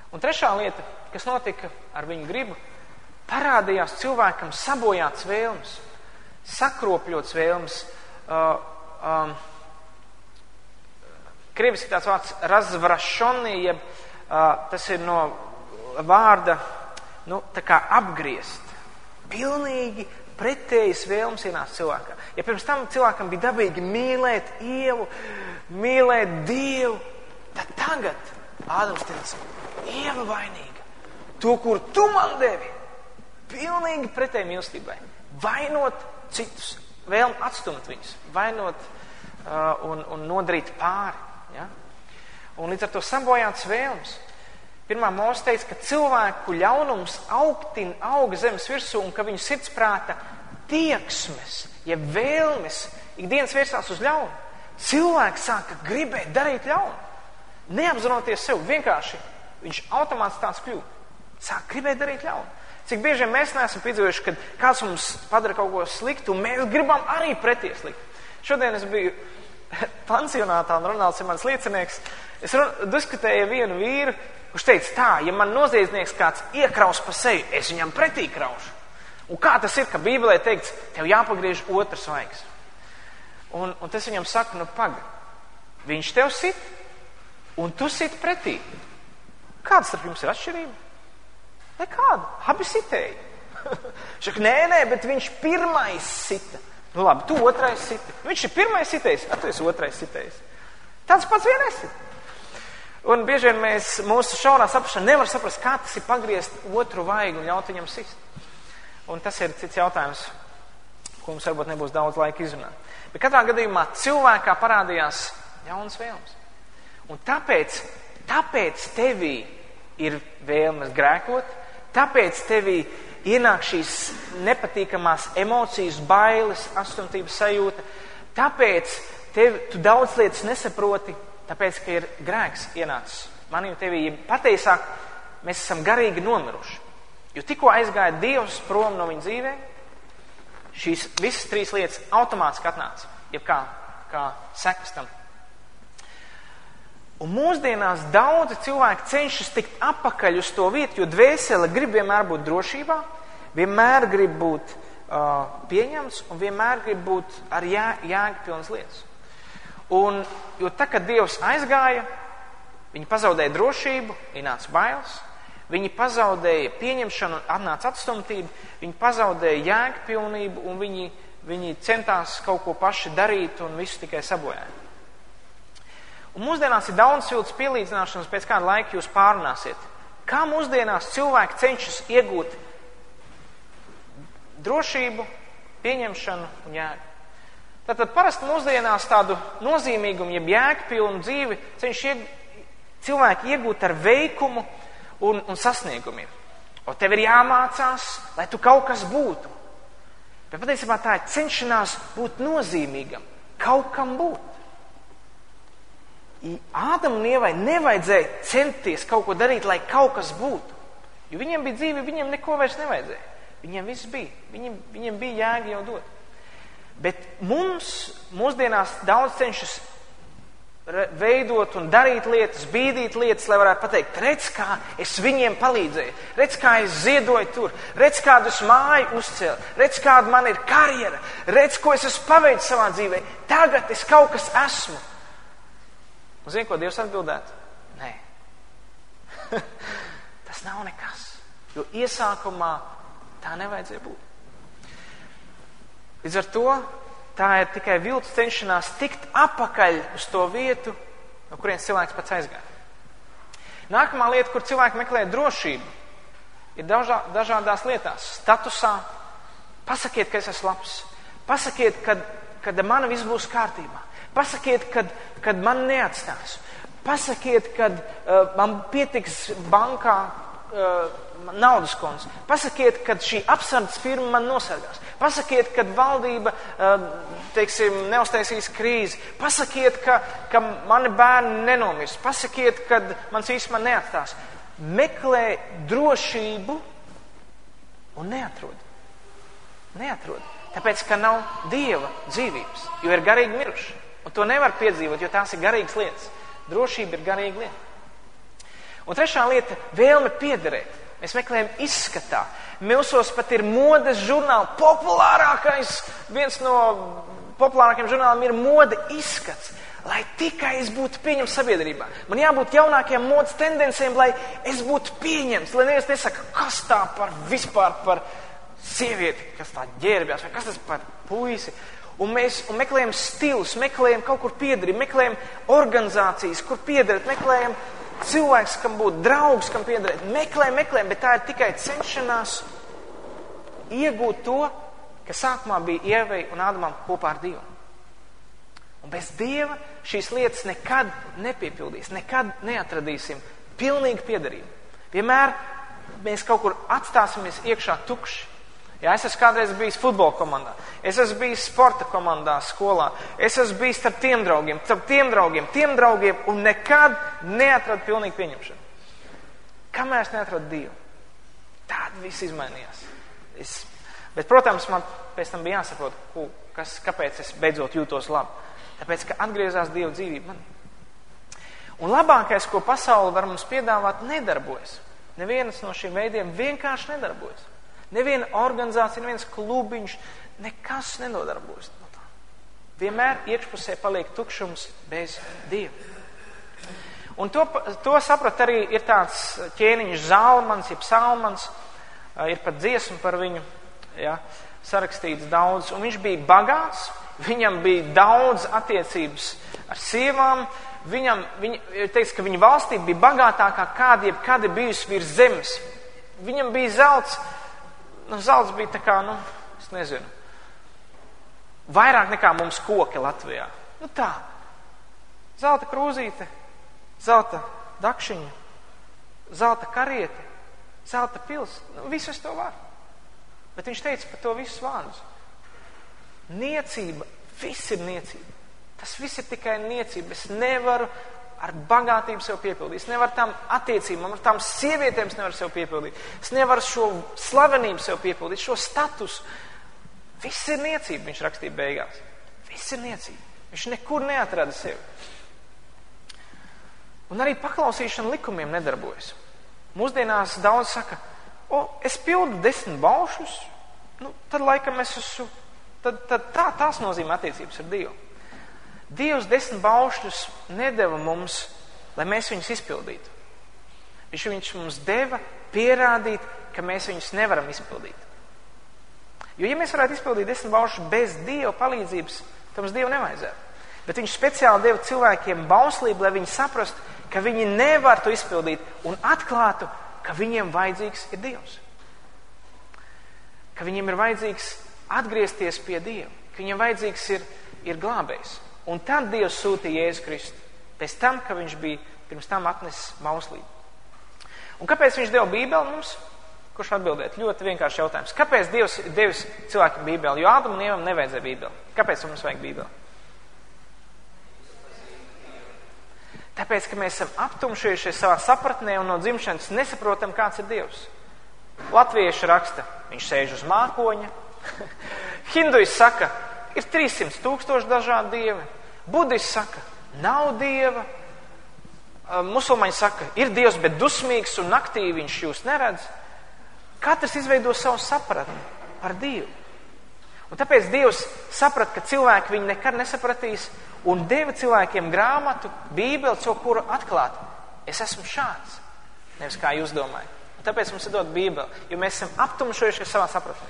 S1: Un trešā lieta, kas notika ar viņu gribu, parādījās cilvēkam sabojāts vēlmes, sakropļots vēlmes. Krieviski tāds vārds razvrašoni, jeb tas ir no vārda, tā kā apgriezt. Pilnīgi pretējas vēlmes ienāca cilvēkā. Ja pirms tam cilvēkam bija dabīgi mīlēt Ievu, mīlēt Dievu, tad tagad Ādams teica, Ieva vainīga. To, kur tu man devi, pilnīgi pretēji mīlestībai. Vainot citus, vēlmi atstumt viņus, vainot un nodarīt pāri. Ja? Un līdz ar to sabojāts vēlmes. Pirmā Mūze teica, ka cilvēku ļaunums auga zemes virsū un ka viņu sirdsprāta tieksmes, ja vēlmes ikdienas virsās uz ļaunu. Cilvēks sāka gribēt darīt ļaunu. Neapzinoties sev, vienkārši viņš automāts tāds kļūst. Sāk gribēt darīt ļaunu. Cik bieži mēs neesam piedzīvojuši, kad kāds mums padara kaut ko sliktu, un mēs gribam arī pretie sliktu. Šodien es biju pansionātā, un Ronalds ir mans liecinieks. Es diskutēju ar vienu vīru, kurš teica tā, ja man noziedznieks kāds iekraus pa seju, es viņam pretī kraušu. Un kā tas ir, ka Bībelē teikts, tev jāpagriež otrs vaigs. Un tas viņam saka, paga, viņš tev sit, un tu sit pretī. Kāda starp jums ir atšķirība? Nekāda. Abi sitēji. Šaka, nē, bet viņš pirmais sita. Nu labi, tu otrais siti. Viņš ir pirmais sitējs, tu esi otrais sitējs. Tāds pats vien esi. Un bieži vien mūsu šaurā saprašana nevar saprast, kā tas ir pagriezt otru vaigu un ļaut viņam sist. Un tas ir cits jautājums, ko mums varbūt nebūs daudz laika izrunāt. Bet katrā gadījumā cilvēkā parādījās jaunas vēlmes. Un tāpēc tevī ir vēlmes grēkot, tāpēc tevī ienāk šīs nepatīkamās emocijas, bailes, atstumtības sajūta, tāpēc tu daudz lietas nesaproti, tāpēc, ka ir grēks ienācis. Manī un tevī, pateicāk, mēs esam garīgi nomiruši. Jo tikko aizgāja Dievs prom no viņa dzīvē, šīs visas trīs lietas automātiski atnāca, jeb kā sekas tam. Un mūsdienās daudzi cilvēki cenšas tikt apakaļ uz to vietu, jo dvēsele grib vienmēr būt drošībā, vienmēr grib būt pieņemts un vienmēr grib būt ar jēgpilnas lietas. Un, jo tā, kad Dievs aizgāja, viņi pazaudēja drošību, ienāca bailes, viņi pazaudēja pieņemšanu un atnāca atstumtība, viņi pazaudēja jēgpilnību un viņi centās kaut ko paši darīt un visu tikai sabojāja. Un mūsdienās ir daudz viltus pielīdzināšanas, pēc kāda laika jūs pārunāsiet. Kā mūsdienās cilvēki cenšas iegūt drošību, pieņemšanu un jēgu? Tātad parasti mūsdienās tādu nozīmīgumu, jeb jēgpilnu dzīvi cenšas cilvēki iegūt ar veikumu un sasniegumiem. Un tev ir jāmācās, lai tu kaut kas būtu. Bet patiesībā tā ir cenšanās būt nozīmīgam, kaut kam būt. Ādam un Ievai nevajadzēja centies kaut ko darīt, lai kaut kas būtu. Jo viņiem bija dzīve, viņiem neko vairs nevajadzēja. Viņiem viss bija. Viņiem bija jēga jau dot. Bet mūsdienās daudz cenšas veidot un darīt lietas, bīdīt lietas, lai varētu pateikt, redz, kā es viņiem palīdzēju, redz, kā es ziedoju tur, redz, kādu es māju uzcēlu, redz, kāda man ir karjera, redz, ko es esmu paveicis savā dzīvē. Tagad es kaut kas esmu. Un zini, ko Dievs atbildētu? Nē. Tas nav nekas. Jo iesākumā tā nevajadzēja būt. Līdz ar to tā ir tikai viltus cenšanās tikt apakaļ uz to vietu, no kurienes cilvēks pats aizgāja. Nākamā lieta, kur cilvēki meklē drošību, ir dažādās lietās. Statusā. Pasakiet, ka es esmu labs. Pasakiet, kad man viss būs kārtībā. Pasakiet, kad man neatstās. Pasakiet, kad man pietiks bankā naudas konts. Pasakiet, kad šī apsardzes firma man nosargās. Pasakiet, kad valdība, neuztaisīs krīzi. Pasakiet, ka mani bērni nenomirs. Pasakiet, kad mans īsts man neatstās. Meklē drošību un neatrod. Neatrod. Tāpēc, ka nav Dieva dzīvības, jo ir garīgi miruši. Un to nevar piedzīvot, jo tās ir garīgas lietas. Drošība ir garīga lieta. Un trešā lieta – vēlme piederēt. Mēs meklējam izskatā. Mūsos pat ir modes žurnāli. Viens no populārākiem žurnāliem ir mode izskats. Lai tikai es būtu pieņemts sabiedrībā. Man jābūt jaunākajām modes tendencēm, lai es būtu pieņemts. Lai neviens nesaka, kas tā vispār par sievieti, kas tā ģērbjās, vai kas tas par puisi. Un mēs meklējam stilus, meklējam kaut kur piederīt, meklējam organizācijas, kur piederēt, meklējam cilvēks, kam būtu draugs, kam piederēt. Meklējam, bet tā ir tikai cenšanās iegūt to, kas sākumā bija Ievai un Ādamam kopā ar Dievu. Un bez Dieva šīs lietas nekad nepiepildīs, nekad neatradīsim pilnīgu piederību. Vienmēr mēs kaut kur atstāsimies iekšā tukši. Jā, es esmu kādreiz bijis futbola komandā, es esmu bijis sporta komandā skolā, es esmu bijis starp tiem draugiem un nekad neatradu pilnīgu pieņemšanu. Kamēr es neatradu Dievu, tād viss izmainījās. Bet, protams, man pēc tam bija jāsaprot, kāpēc es beidzot jūtos labi. Tāpēc, ka atgriezās Dieva dzīvība manī. Un labākais, ko pasaule var mums piedāvāt, nedarbojas. Nevienas no šiem veidiem vienkārši nedarbojas. Neviena organizācija, neviens klubiņš, nekas nenodarbojas no tā. Vienmēr iekšpusē paliek tukšums bez Dieva. Un to saprat arī ir tāds ķēniņš Zalmans, jeb Salmans, ir pat dziesma par viņu, ja, sarakstīts daudz. Un viņš bija bagāts, viņam bija daudz attiecības ar sievām, teiks, ka viņa valstī bija bagātākā kāda jebkad ir bijusi virs zemes. Viņam bija zelts, zelts bija tā kā, es nezinu, vairāk nekā mums koki Latvijā. Tā, zelta krūzīte, zelta dakšiņa, zelta kariete, zelta pils, visu es to varu. Bet viņš teica par to visus vārdus. Niecība, viss ir niecība. Tas viss ir tikai niecība. Es nevaru ar bagātību sev piepildīt. Es nevaru tām attiecībām, ar tām sievietēm es nevaru sev piepildīt. Es nevaru šo slavenību sev piepildīt, šo statusu. Viss ir niecība, viņš rakstīja beigās. Viss ir niecība. Viņš nekur neatrada sevi. Un arī paklausīšana likumiem nedarbojas. Mūsdienās daudz saka, es pildu 10 baušļus, tad laikam es esmu, tās nozīmē attiecības ar Dievu. Dievs 10 baušļus nedeva mums, lai mēs viņus izpildītu. Viņš mums deva pierādīt, ka mēs viņus nevaram izpildīt. Jo, ja mēs varētu izpildīt 10 baušļus bez Dieva palīdzības, tad mums Dievu nevajadzētu. Bet viņš speciāli deva cilvēkiem bauslību, lai viņi saprastu, ka viņi nevar to izpildīt un atklātu, ka viņiem vajadzīgs ir Dievs. Ka viņiem ir vajadzīgs atgriezties pie Dieva. Ka viņiem vajadzīgs ir glābējs. Un tad Dievs sūtīja Jēzu Kristu. Pēc tam, ka viņš bija pirms tam atnesis bauslību. Un kāpēc viņš deva Bībeli mums? Kurš atbildēt? Ļoti vienkārši jautājums. Kāpēc Dievs devis cilvēkiem Bībeli? Jo Ādam un Ievam nevajadzēja Bībeli. Kāpēc mums vajag Bībeli? Tāpēc, ka mēs esam aptumšojušies savā sapratnē un no dzimšanas nesaprotam, kāds ir Dievs. Latvieši raksta, viņš sēž uz mākoņa. Hinduisti saka, ir 300 000 dažādi dievi. Budisti saka, nav Dieva. Musulmaņi saka, ir Dievs, bet dusmīgs un naktī viņš jūs neredz. Katrs izveido savu sapratni par Dievu. Un tāpēc Dievs saprat, ka cilvēki viņu nekad nesapratīs un deva cilvēkiem grāmatu, Bībeli, caur kuru atklāt. Es esmu šāds. Nevis kā jūs domājat. Un tāpēc mums ir dot Bībeli, jo mēs esam aptumšojušies savā sapratnē.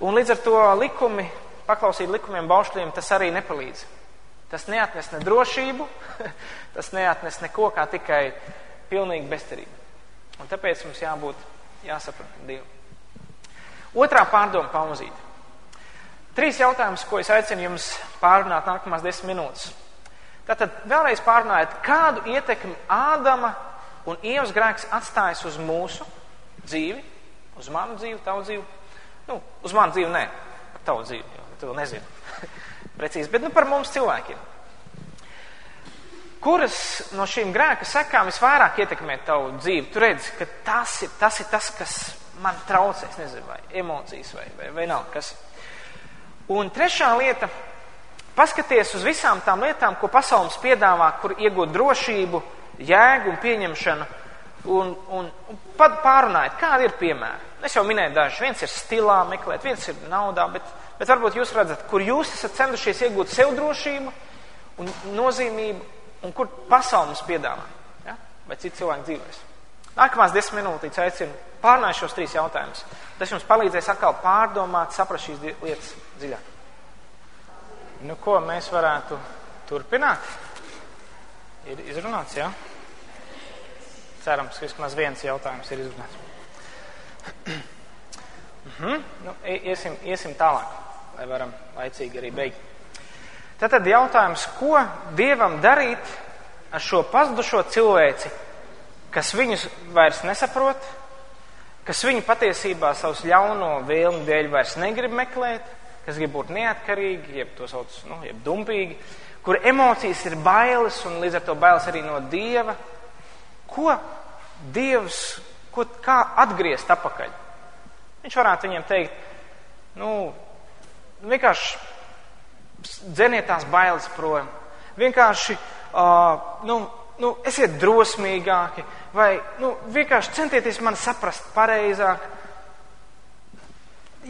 S1: Un līdz ar to likumi, paklausīt likumiem, baušļiem, tas arī nepalīdz. Tas neatnes ne drošību, tas neatnes neko, kā tikai pilnīgi bezcerību. Un tāpēc mums jāsaprot Dievu. Otrā pārdoma pauzīte. 3 jautājumus, ko es aicinu jums pārrunāt nākamās 10 minūtes. Tātad vēlreiz pārrunājiet, kādu ietekmi Ādama un Ievas grēks atstājas uz mūsu dzīvi, uz manu dzīvi, tavu dzīvi. Uz manu dzīvi nē, par tavu dzīvi, jo tu vēl nezinu precīzi, bet par mums cilvēkiem. Kuras no šīm grēka sekām visvairāk ietekmē tavu dzīvi? Tu redzi, ka tas ir tas, kas man traucēs, nezinu, vai emocijas, vai nav kas. Un trešā lieta, paskaties uz visām tām lietām, ko pasaules piedāvā, kur iegūt drošību, jēgu un pieņemšanu, un pārunājiet, kādi ir piemēri. Es jau minēju daži, viens ir stilā meklēt, viens ir naudā, bet varbūt jūs redzat, kur jūs esat centušies iegūt sev drošību un nozīmību, un kur pasaules piedāvā, ja? Vai citi cilvēki dzīvēs. Nākamās 10 minūtes aicinu pārnāt šos 3 jautājumus. Tas jums palīdzēs atkal pārdomāt, saprast šīs lietas dziļāk. Ko mēs varētu turpināt? Ir izrunāts, jā? Cerams, ka vismaz viens jautājums ir izrunāts. Iesim tālāk, lai varam laicīgi arī beigt. Tātad jautājums, ko Dievam darīt ar šo pazudušo cilvēci, kas viņus vairs nesaprot, kas viņu patiesībā savus ļauno vēlmu dēļ vairs negrib meklēt, kas grib būt neatkarīgi, jeb to sauc, jeb dumpīgi, kur emocijas ir bailes un līdz ar to bailes arī no Dieva. Ko Dievs, kā atgriezt atpakaļ? Viņš varētu viņiem teikt, vienkārši dzeniet tās bailes projām. Vienkārši, esiet drosmīgāki, vai, vienkārši centieties mani saprast pareizāk.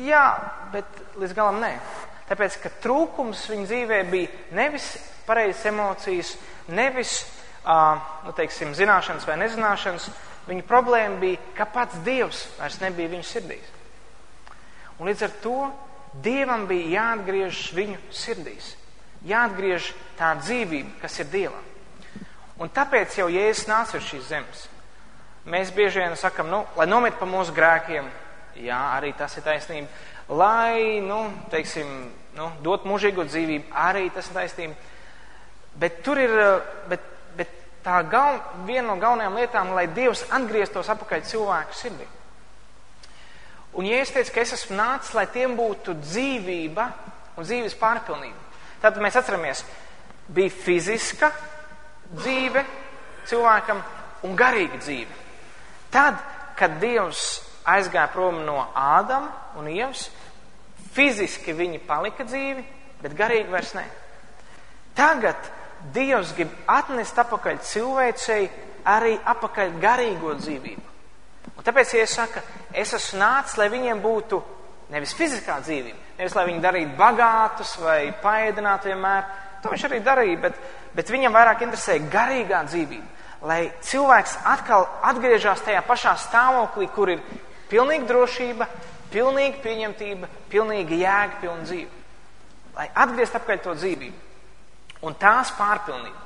S1: Jā, bet līdz galam nē. Tāpēc, ka trūkums viņa dzīvē bija nevis pareizas emocijas, nevis, zināšanas vai nezināšanas. Viņa problēma bija, ka pats Dievs vairs nebija viņu sirdīs. Un līdz ar to Dievam bija jāatgriež viņu sirdīs. Jāatgriež tā dzīvība, kas ir Dievam. Un tāpēc jau Jēzus nāca uz šīs zemes. Mēs bieži vien sakam, lai nomiet pa mūsu grēkiem. Jā, arī tas ir taisnība. Lai, dot mūžīgo dzīvību, arī tas ir taisnība. Bet tur ir, viena no galvenajām lietām, lai Dievs atgrieztos atpakaļ cilvēku sirdī. Un Jēzus teica, ka es esmu nācis, lai tiem būtu dzīvība un dzīves pārpilnība. Tad mēs atceramies, bija fiziska dzīve cilvēkam un garīga dzīve. Tad, kad Dievs aizgāja prom no Ādama un Ievas, fiziski viņi palika dzīvi, bet garīgi vairs ne. Tagad Dievs grib atnest apakaļ cilvēcei arī apakaļ garīgo dzīvību. Un tāpēc, ja es saku, es esmu nācis, lai viņiem būtu nevis fiziskā dzīvība, nevis lai viņi darītu bagātus vai paēdinātu vienmēr, to viņš arī darīja, bet viņam vairāk interesē garīgā dzīvība, lai cilvēks atkal atgriežas tajā pašā stāvoklī, kur ir pilnīga drošība, pilnīga pieņemtība, pilnīga jēga, pilna dzīve. Lai atgriezt apakaļ to dzīvību un tās pārpilnību.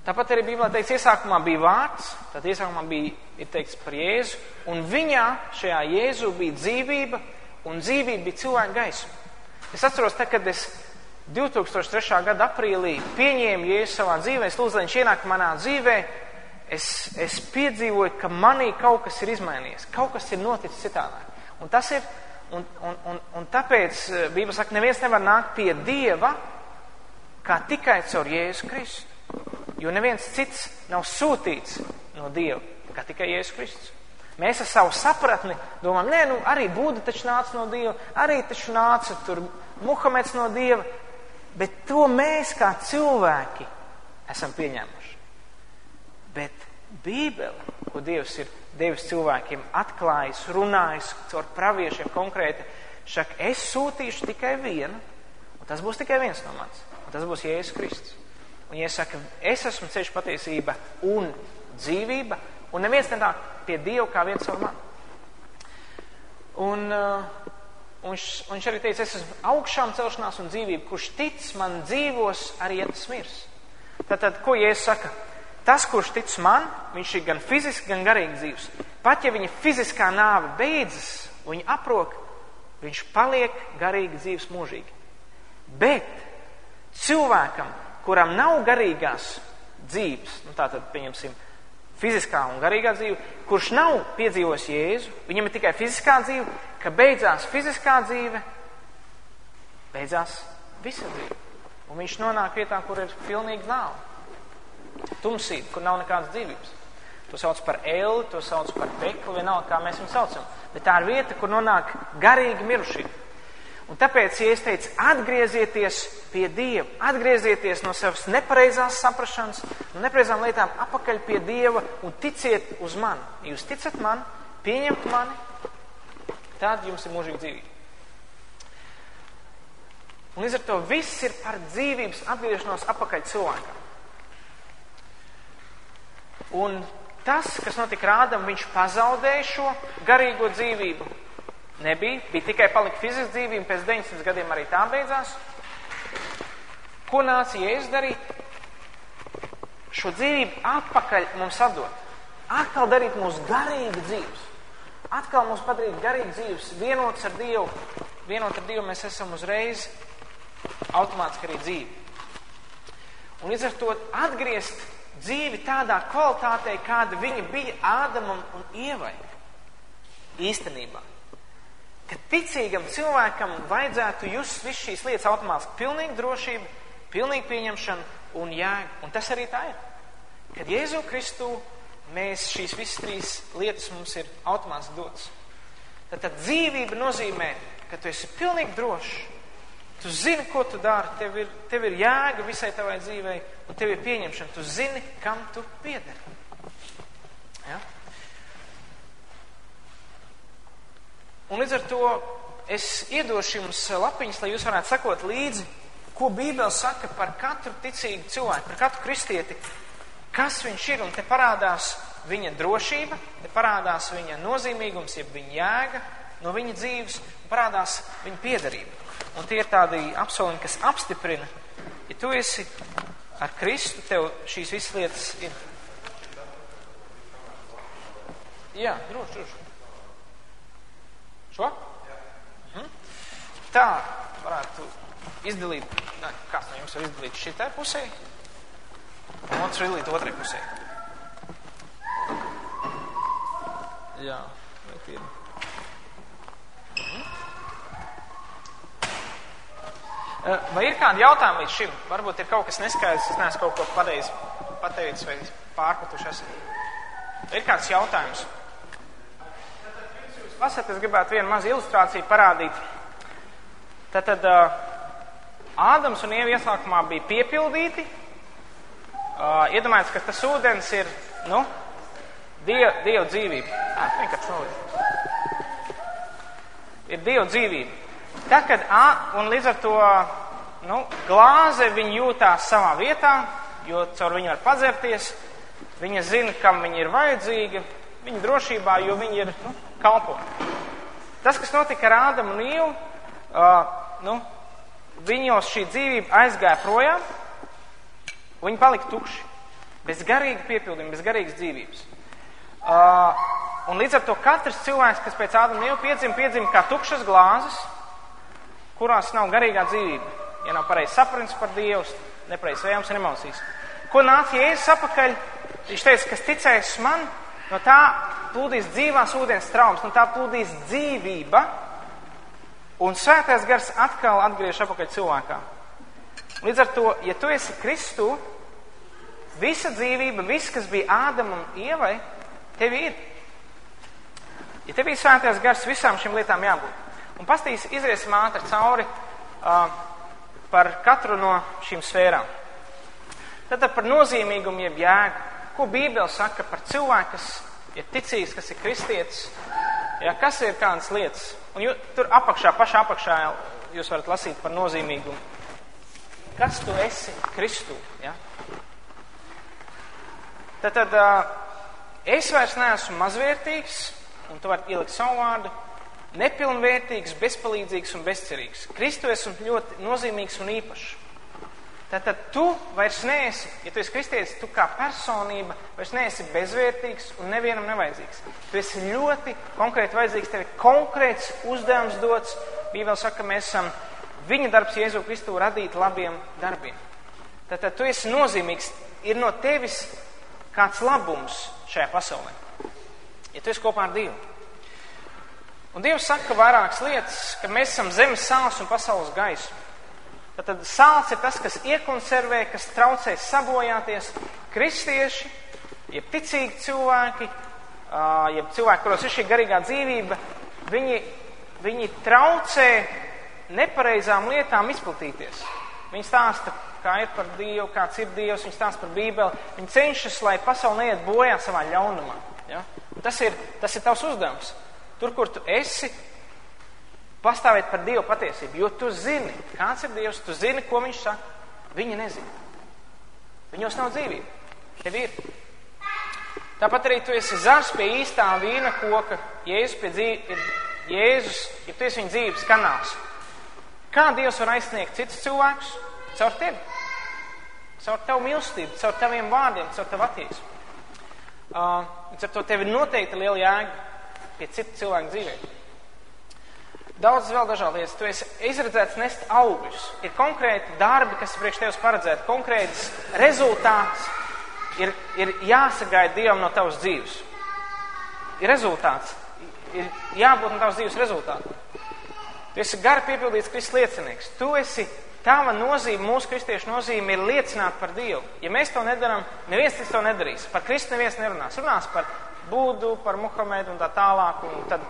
S1: Tāpat arī Bībelē teikts, iesākumā bija vārds, tad iesākumā ir teikts par Jēzu, un viņā, šajā Jēzu, bija dzīvība, un dzīvība bija cilvēka gaisma. Es atceros, kad es 2003. gada aprīlī pieņēmu Jēzu savā dzīvē, es lūdzu, lai viņš ienāk manā dzīvē, es piedzīvoju, ka manī kaut kas ir izmainījies, kaut kas ir noticis citādāk. Un tas ir, un tāpēc Bībele saka, neviens nevar nākt pie Dieva, kā tikai caur Jēzu Kristu. Jo neviens cits nav sūtīts no Dieva, kā tikai Jēzus Kristus. Mēs ar savu sapratni domājam, arī Buda taču nāca no Dieva, arī taču nāca tur Muhameds no Dieva, bet to mēs kā cilvēki esam pieņēmuši. Bet Bībele, ko Dievs ir devis cilvēkiem, atklājis, runājis caur praviešiem konkrēti, saka, es sūtīšu tikai vienu, un tas būs tikai viens no manis, un tas būs Jēzus Kristus. Un ja saka, es esmu ceļš, patiesība un dzīvība, un neviens nenāk pie Dieva kā viens caur mani. Un viņš arī teica, es esmu augšām celšanās un dzīvība, kurš tic man dzīvos, arī ja tas mirs. Tātad, ko Jēzus saka? Tas, kurš tic man, viņš ir gan fiziski, gan garīgi dzīvs. Pat ja viņa fiziskā nāve beidzas, viņa aprok, viņš paliek garīgi dzīvs mūžīgi. Bet cilvēkam, kuram nav garīgās dzīves, tātad, pieņemsim, fiziskā un garīgā dzīve, kurš nav piedzīvojis Jēzu, viņam ir tikai fiziskā dzīve, ka beidzās fiziskā dzīve, beidzās visa dzīve. Un viņš nonāk vietā, kur ir pilnīgi nāve. Tumsība, kur nav nekādas dzīvības. To sauc par elli, to sauc par pekli, vienalga, kā mēs viņu saucam. Bet tā ir vieta, kur nonāk garīgi mirušība. Un tāpēc, ja es teicu, atgriezieties pie Dieva, atgriezieties no savas nepareizās saprašanas, no nepareizām lietām apakaļ pie Dieva un ticiet uz mani. Ja jūs ticat man, pieņemt mani, tad jums ir mūžīga dzīvība. Un līdz ar to viss ir par dzīvības atgriešanos apakaļ cilvēkam. Un tas, kas notika Ādam, viņš pazaudēja šo garīgo dzīvību. Bija tikai palika fiziska dzīvība, pēc 900 gadiem arī tā beidzās. Ko nāca Jēzus darīt? Šo dzīvību atpakaļ mums atdot. Atkal darīt mūsu garīgi dzīves. Atkal mums padarīt garīgi dzīves, vienots ar Dievu. Vienot ar Dievu mēs esam uzreiz automātiski arī dzīvi. Un līdz ar to atgriezt dzīvi tādā kvalitātei, kāda viņa bija Ādamam un Ievai. Īstenībā. Ka ticīgam cilvēkam vajadzētu just visu šīs lietas automātiski. Pilnīga drošība, pilnīga pieņemšana un jēga. Un tas arī tā ir. Kad Jēzu Kristu mēs šīs visas trīs lietas mums ir automātiski dotas. Tad dzīvība nozīmē, ka tu esi pilnīgi drošs. Tu zini, ko tu dari, tev ir jēga visai tavai dzīvei, un tev ir pieņemšana. Tu zini, kam tu piederi. Ja? Un līdz ar to es iedošu jums lapiņas, lai jūs varētu sakot līdzi, ko Bībele saka par katru ticīgu cilvēku, par katru kristieti, kas viņš ir, un te parādās viņa drošība, te parādās viņa nozīmīgums, jeb viņa jēga no viņa dzīves, un parādās viņa piederība. Un tie ir tādi apsolījumi, kas apstiprina, ja tu esi ar Kristu, tev šīs visas lietas ir. Jā, droši. Šo? Tā varētu izdalīt, kāds no jums var izdalīt šitai pusē, un otrs var izdalīt otrai pusē. Jā, vai tie ir? Vai ir kādi jautājumi līdz šim? Varbūt ir kaut kas neskaidrs, es neesmu kaut ko pareizi pateicis vai pārpratuši esmu. Ir kāds jautājums? Lasat, es gribētu vienu mazu ilustrāciju parādīt. Tātad Ādams un Ieva iesākumā bija piepildīti. Iedomājieties, ka tas ūdens ir, Dieva dzīvība. Ir Dieva dzīvība. Tā, kad, un līdz ar to, glāze viņa jūtās savā vietā, jo caur viņu var padzerties, viņa zina, kam viņa ir vajadzīga, viņa drošībā, jo viņa ir, kalpo. Tas, kas notika ar Ādamu un Ievu, viņos šī dzīvība aizgāja projām, viņi palika tukši, bez garīga piepildījuma, bez garīgas dzīvības. Un līdz ar to katrs cilvēks, kas pēc Ādama un Ieva piedzima kā tukšas glāzes, kurās nav garīgā dzīvība. Ja nav pareizi saprins par Dievu, nepareizi vējams un emocijas. Ko nāca Jēzus apakaļ? Viņš teica, kas ticēs man, no tā plūdīs dzīvās ūdens traumas, no tā plūdīs dzīvība, un Svētais Gars atkal atgriež apakaļ cilvēkā. Līdz ar to, ja tu esi Kristu, visa dzīvība, viss, kas bija Ādamam un Ievai, tev ir. Ja tev ir Svētais Gars, visām šīm lietām jābūt. Un izriesim ātri cauri par katru no šīm sfērām. Tad par nozīmīgumu jeb jēgu. Ko Bībele saka par cilvēku, kas ir ticīgs, kas ir kristietis? Ja, kas ir kādas lietas? Un tur pašā apakšā jūs varat lasīt par nozīmīgumu. Kas tu esi Kristū? Ja? Tad es vairs neesmu mazvērtīgs, un tu vari ielikt savu vārdu, nepilnvērtīgs, bezpalīdzīgs un bezcerīgs. Kristu esmu ļoti nozīmīgs un īpašs. Tātad tu vairs neesi, ja tu esi kristietis, tu kā personība vairs neesi bezvērtīgs un nevienam nevajadzīgs. Tu esi ļoti konkrēti vajadzīgs, tev ir konkrēts uzdevums dots. Bībele saka, mēs esam viņa darbs Jēzu Kristu radīt labiem darbiem. Tātad tu esi nozīmīgs, ir no tevis kāds labums šajā pasaulē. Ja tu esi kopā ar Dievu. Un Dievs saka vairākas lietas, ka mēs esam zemes sāls un pasaules gaisma. Tad sāls ir tas, kas iekonservē, kas traucē sabojāties. Kristieši, jeb ticīgi cilvēki, jeb cilvēki, kuros ir šī garīgā dzīvība, viņi traucē nepareizām lietām izplatīties. Viņi stāsta, kā ir par Dievu, kāds ir Dievs, viņi stāsta par Bībeli. Viņi cenšas, lai pasauli neiet bojā savā ļaunumā. Ja? Tas ir tavs uzdevums. Tur, kur tu esi, pastāvēt par Dievu patiesību, jo tu zini, kāds ir Dievs, tu zini, ko viņš saka. Viņi nezina. Viņos nav dzīvība. Tev ir. Tāpat arī tu esi zars pie īstā vīna koka. Jēzus, ja tu esi viņa dzīves kanāls. Kā Dievs var aizsniegt citus cilvēkus? Caur tevi. Caur tavu mīlestību, caur taviem vārdiem, caur tavu attieksmi. Līdz ar to tev ir noteikti liela jēga pie citu cilvēku dzīvē. Daudz vēl dažādi lietas. Tu esi izredzēts nest augļus. Ir konkrēti darbi, kas ir priekš tevis paredzēti, konkrēts rezultāts. Ir jāsagaida Dievam no tavas dzīves. Ir rezultāts. Ir jābūt no tavas dzīves rezultātam. Tu esi gari piepildīts Kristus liecinieks. Tu esi, tava nozīme, mūsu kristiešu nozīme ir liecināt par Dievu. Ja mēs to nedaram, neviens cits to nedarīs. Par Kristu neviens nerunās. Runās par Budu, par Muhamedu un tā tālāk, un tad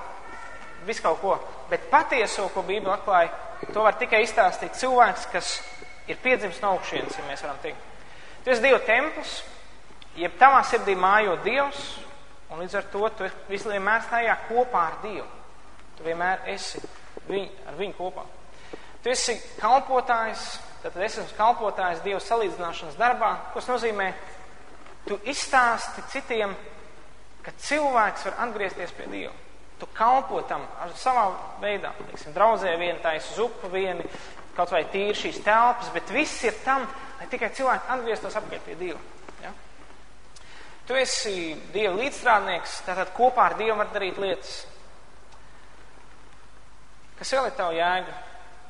S1: visu kaut ko. Bet patieso, ko Bībele atklāja, to var tikai izstāstīt cilvēks, kas ir piedzimis no augšienes, ja mēs varam teikt. Tu esi Dieva templis, jeb tavā sirdī mājo Dievs, un līdz ar to tu vienmēr tajā kopā ar Dievu. Tu vienmēr esi ar viņu kopā. Tu esi kalpotājs, tad es esmu kalpotājs Dieva salīdzināšanas darbā, kas nozīmē, tu izstāsti citiem, ka cilvēks var atgriezties pie Dieva. Tu kalpo tam ar savā veidā. Teiksim, draudzē vieni taisa zupu, vieni kaut vai tīri šīs telpas, bet viss ir tam, lai tikai cilvēki atgrieztos apkārt pie Dieva. Ja? Tu esi Dieva līdzstrādnieks, tātad kopā ar Dievu var darīt lietas. Kas vēl ir tava jēga?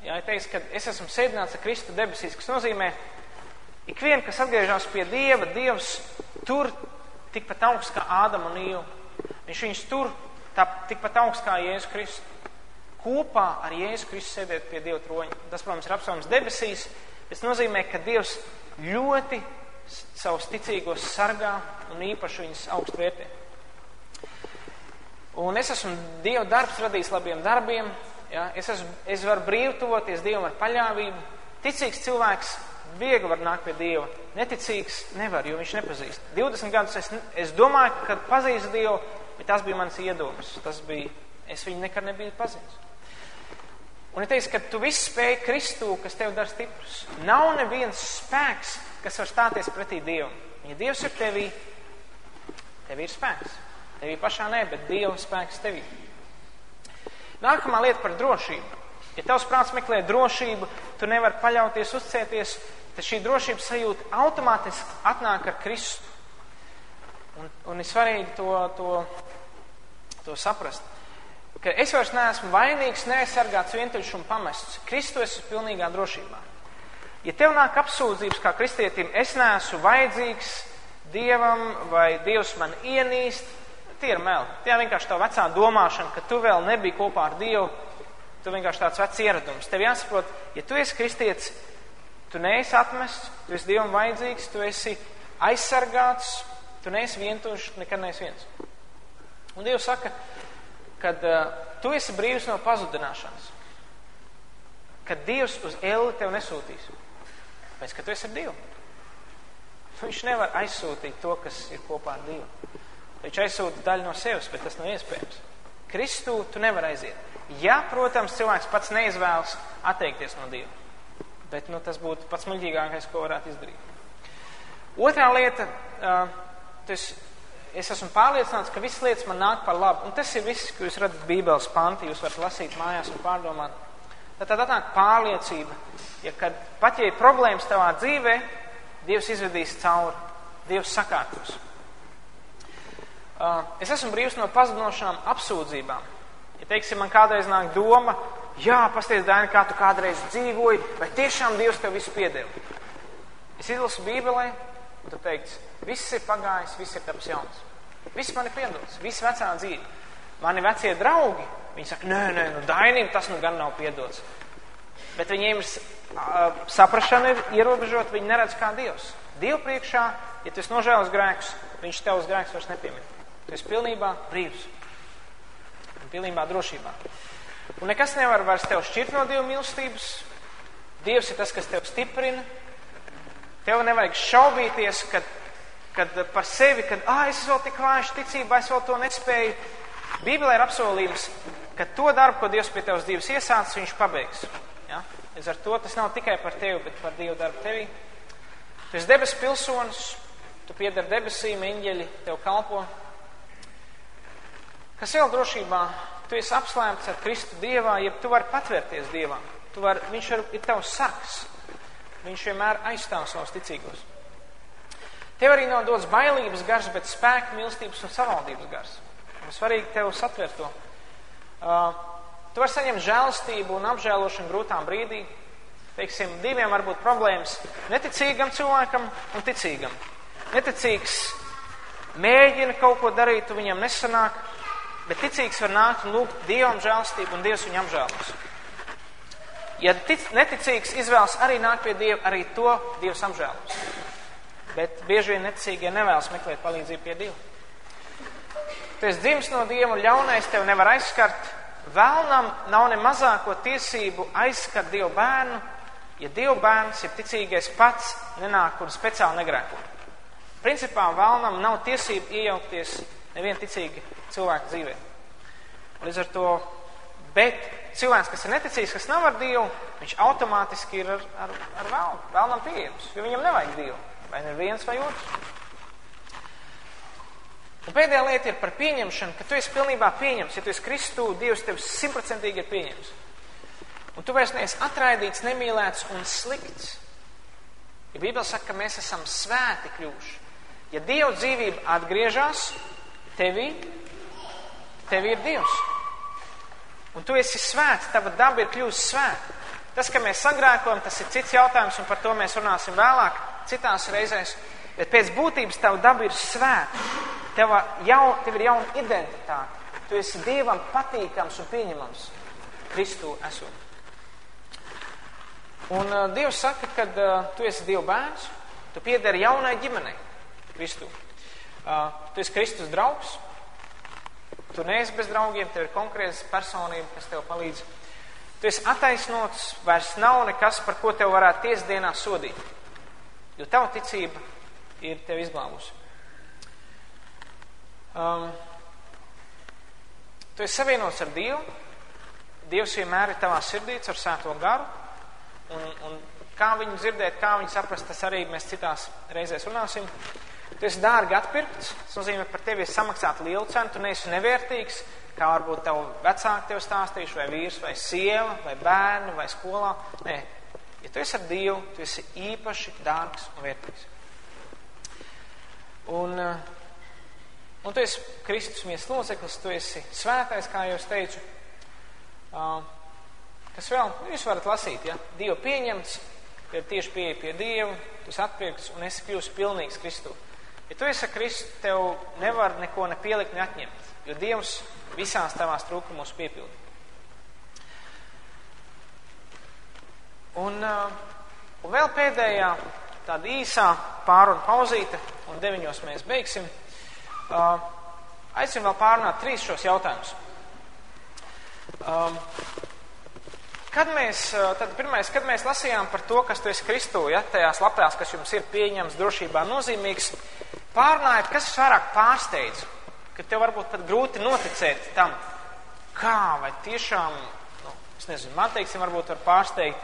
S1: Ja teiks, ka es esmu sēdināts ar Kristu debesīs, kas nozīmē, ikvien, kas atgriežas pie Dieva, Dievs tur tikpat augsts kā Ādama un Ieva. Viņš viņus tur tikpat augsts kā Jēzus Kristus. Kopā ar Jēzus Kristus sēdēt pie Dieva troņa. Tas, protams, ir apsvērums debesīs. Tas nozīmē, ka Dievs ļoti savus ticīgos sargā un īpaši viņus augstu vērtē. Un es esmu Dieva darbs radījis labiem darbiem. Ja? Es varu brīvi tuvoties Dievam ar paļāvību. Ticīgs cilvēks viegli var nākt pie Dieva. Neticīgs nevar, jo viņš nepazīst. 20 gadus es domāju, ka pazīstu Dievu, bet tas bija mans iedomas. Es viņu nekad nebiju pazīst. Un ir teiks, ka tu viss spēj Kristū, kas tev dara stiprus. Nav neviens spēks, kas var stāties pretī Dievam. Ja Dievs ir tevī, tev ir spēks. Tevī pašā nē, bet Dieva spēks tevī. Nākamā lieta par drošību. Ja tavs prāts meklē drošību, tu nevari paļauties, uzticēties, tad šī drošības sajūta automātiski atnāk ar Kristu. Un ir svarīgi to saprast. Ka es vairs neesmu vainīgs, neaizsargāts, vientuļš un pamests. Kristu esi pilnīgā drošībā. Ja tev nāk apsūdzības kā kristietim, es neesmu vajadzīgs Dievam vai Dievs man ienīst, tie ir meli. Tie ir vienkārši tā vecā domāšana, ka tu vēl nebija kopā ar Dievu. Tu vienkārši tāds vecs ieradums. Tev jāsaprot, ja tu esi kristietis, tu neesi atmests, tu esi Dievam vajadzīgs, tu esi aizsargāts, tu neesi vientuļš, nekad neesi viens. Un Dievs saka, kad tu esi brīvs no pazudināšanas, kad Dievs uz elli tev nesūtīs, pēc, ka tu esi ar Dievu. Viņš nevar aizsūtīt to, kas ir kopā ar Dievu. Viņš aizsūta daļu no sevis, bet tas nav iespējams. Kristū tu nevar aiziet. Ja, protams, cilvēks pats neizvēlas atteikties no Dieva. Bet tas būtu pats muļķīgākais, ko varētu izdarīt. Otrā lieta, es esmu pārliecināts, ka visas lietas man nāk par labu. Un tas ir viss, ko jūs redzat Bībeles panti, jūs varat lasīt mājās un pārdomāt. Tad atnāk pārliecība, pat ja ir problēmas tavā dzīvē, Dievs izvedīs cauri, Dievs sakārtos. Es esmu brīvs no pazudinošām apsūdzībām. Ja, teiksim, man kādreiz nāk doma, pasties, Daini, kā tu kādreiz dzīvoji, vai tiešām Dievs tev visu piedeva. Es izlasu Bībelē, un tu teikts, viss ir pagājis, viss ir taps jauns. Viss man ir piedots, viss vecā dzīve. Mani vecie draugi, viņi saka, nē, Dainim tas gan nav piedots. Bet viņiem saprašana ir ierobežot, viņi neredz kā Dievs. Dievu priekšā, ja tu esi nožēlis grēkus, viņš tev uz grēkus vairs nepiemin. Tu esi pilnībā brīvs. Pilnībā drošībā. Un nekas nevar vairs tev šķirt no Dieva mīlestības. Dievs ir tas, kas tev stiprina. Tev nevajag šaubīties, kad par sevi, es vēl tik vājš ticībā, es vēl to nespēju. Bībelē ir apsolījums, ka to darbu, ko Dievs pie tevas dzīves iesācis, viņš pabeigs. Ja? Es ar to tas nav tikai par tevi, bet par Dievu darbu tevī. Tu esi debesu pilsonis, tu piedari debesīm, eņģeļi tev kalpo. Kas vēl drošībā, tu esi apslēmts ar Kristu Dievā, ja tu vari patvērties Dievā. Viņš ir tavs sargs. Viņš vienmēr aizstāv savus ticīgos. Tev arī nav dots bailības gars, bet spēka, mīlestības un savaldības gars. Un svarīgi tev satvert to. Tu vari saņemt žēlastību un apžēlošanu grūtām brīdī. Teiksim, diviem var būt problēmas neticīgam cilvēkam un ticīgam. Neticīgs mēģina kaut ko darīt, tu viņam nesanāk. Bet ticīgs var nākt un lūgt Dievam žēlastību, un Dievs viņu apžēlos. Ja neticīgs izvēlas arī nākt pie Dieva, arī to Dievs apžēlos. Bet bieži vien neticīgie nevēlas meklēt palīdzību pie Dieva. Tu esi dzimis no Dieva, un ļaunais tev nevar aizskart. Vēlnam nav ne mazāko tiesību aizskart Dieva bērnu, ja Dieva bērns ir ticīgais pats, nenāk un speciāli negrēko. Principā vēlnam nav tiesību iejaukties neviena ticīga cilvēka dzīvē. Līdz ar to, bet cilvēks, kas ir neticīgs, kas nav ar Dievu, viņš automātiski ir ar vēlnu. Vēlnam pieejams, jo viņam nevajag Dievu. Vai ne viens vai otrs. Un pēdējā lieta ir par pieņemšanu, ka tu esi pilnībā pieņems. Ja tu esi Kristū, Dievs tev 100% ir pieņems. Un tu vairs neesi atraidīts, nemīlēts un slikts. Ja Bībele saka, ka mēs esam svēti kļuvuši. Ja Dieva dzīvība atgriežas tevī ir Dievs. Un tu esi svēts, tava daba ir kļūst svēta. Tas, ka mēs sagrēkojam, tas ir cits jautājums, un par to mēs runāsim vēlāk, citās reizēs. Bet pēc būtības tava daba ir svēta. Tev ir jauna identitāte. Tu esi Dievam patīkams un pieņemams Kristū esot. Un Dievs saka, kad tu esi Dieva bērns, tu piedari jaunai ģimenei Kristū. Tu esi Kristus draugs. Tu neesi bez draugiem, tev ir konkrētas personība, kas tev palīdz. Tu esi attaisnots, vairs nav nekas, par ko tev varētu tiesdienā sodīt. Jo tava ticība ir tev izglābusi. Tu esi savienots ar Dievu. Dievs vienmēr ir tavā sirdī ar Svēto garu. Un kā viņu dzirdēt, kā viņu saprast, tas arī mēs citās reizēs runāsim. Tu esi dārgi atpirkts. Tas nozīmē, par tevi ir samaksāta liela cena. Tu neesi nevērtīgs, kā varbūt tavu vecāki tev stāstījuši, vai vīrs, vai sieva, vai bērni, vai skolā. Nē, ja tu esi ar Dievu, tu esi īpaši dārgs un vērtīgs. Un tu esi Kristus miesas loceklis, tu esi svētais, kā jau es teicu. Kas vēl? Jūs varat lasīt, ja? Dievu pieņemts, ir tieši pieeja pie Dievu, tu esi atpirkts un esi kļūst pilnīgs Kristū. Ja tu esi ar Kristu, tev nevar neko ne pielikt, ne atņemt, jo Dievs visās tavās trūkumos piepildi. Un vēl pēdējā tāda īsā pārunu pauzīte, un 9 mēs beigsim. Aicinu vēl pārunāt 3 šos jautājumus. Kad mēs lasījām par to, kas tu esi Kristū, ja, tajās lapās, kas jums ir pieņems, drošībā nozīmīgs, pārunājiet, kas vairāk pārsteidz, ka tev varbūt pat grūti noticēt tam, kā vai tiešām, es nezinu, man teiksim, varbūt var pārsteigt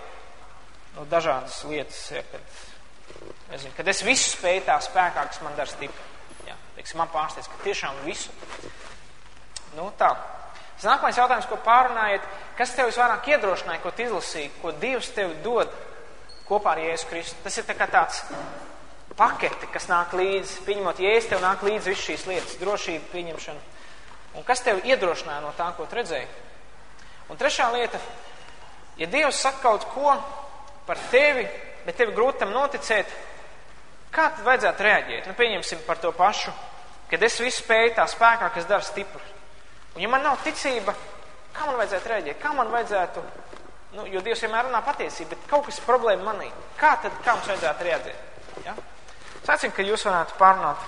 S1: dažādas lietas, ja, kad es visu spēju tā spēkā, kas man dara stipri. Ja, teiksim, man pārsteidz, ka tiešām visu. Tā. Nākamais jautājums, ko pārunājiet, kas tev visvairāk iedrošināja, ko tu izlasīji, ko Dievs tev dod kopā ar Jēzu Kristu. Tas ir tā kā tāds paketi, kas nāk līdzi, pieņemot Jēzus, tev nāk līdzi visu šīs lietas, drošība, pieņemšana. Un kas tev iedrošināja no tā, ko tu redzēji? Un 3. lieta, ja Dievs saka kaut ko par tevi, bet tevi grūti tam noticēt, kā tad vajadzētu reaģēt? Pieņemsim par to pašu, kad es visu spēju tā spēkā, kas dara stipru. Un ja man nav ticība, kā man vajadzētu reaģēt? Kā man vajadzētu, jo Dievs vienmēr runā patiesību, bet kaut kas ir problēma manī. Kā mums vajadzētu reaģēt? Ja? Es aicinu, ka jūs varētu pārunāt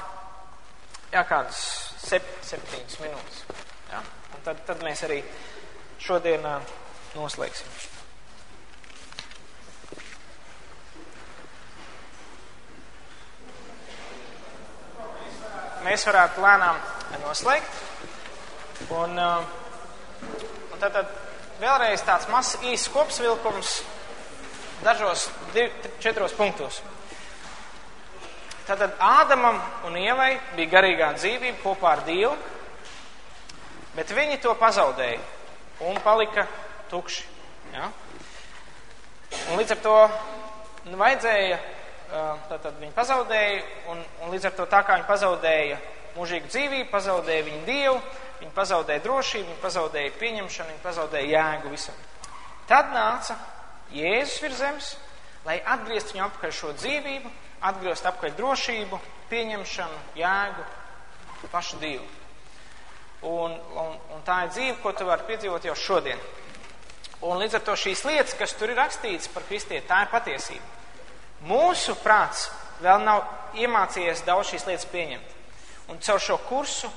S1: kādas 7 minūtes. Ja? Un tad mēs arī šodien noslēgsim. Mēs varētu lēnām noslēgt. Un tad vēlreiz tāds mazs īsts kopsavilkums dažos 4 punktos. Tātad Ādamam un Ievai bija garīgā dzīvība kopā ar Dievu, bet viņi to pazaudēja un palika tukši. Ja? Un līdz ar to vajadzēja, tātad viņi pazaudēja, un līdz ar to tā kā viņi pazaudēja mūžīgu dzīvību, pazaudēja viņu Dievu, viņi pazaudēja drošību, viņi pazaudēja pieņemšanu, viņi pazaudēja jēgu visam. Tad nāca Jēzus virs zemes, lai atgriezt viņu apakaļ šo dzīvību, atgriezt apakaļ drošību, pieņemšanu, jēgu, pašu Dievu. Un tā ir dzīve, ko tu vari piedzīvot jau šodien. Un līdz ar to šīs lietas, kas tur ir rakstītas par kristieti, tā ir patiesība. Mūsu prāts vēl nav iemācījies daudz šīs lietas pieņemt. Un caur šo kursu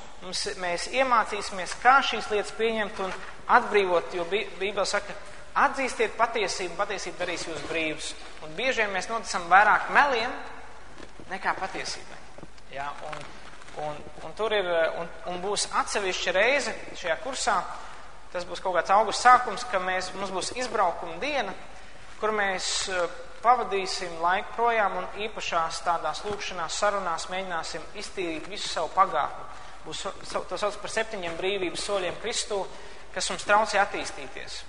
S1: mēs iemācīsimies, kā šīs lietas pieņemt un atbrīvot, jo Bībele saka, atzīstiet patiesību, patiesība darīs jūs brīvus. Un bieži vien mēs noticam vairāk meliem nekā patiesībai. Ja, un tur ir, un būs atsevišķa reize šajā kursā, tas būs kaut kāds augusta sākums, ka mums būs izbraukuma diena, kur mēs pavadīsim laiku projām un īpašās tādās lūkšanās, sarunās mēģināsim iztīrīt visu savu pagātni. Būs to sauc par 7 brīvības soļiem Kristū, kas mums traucē attīstīties.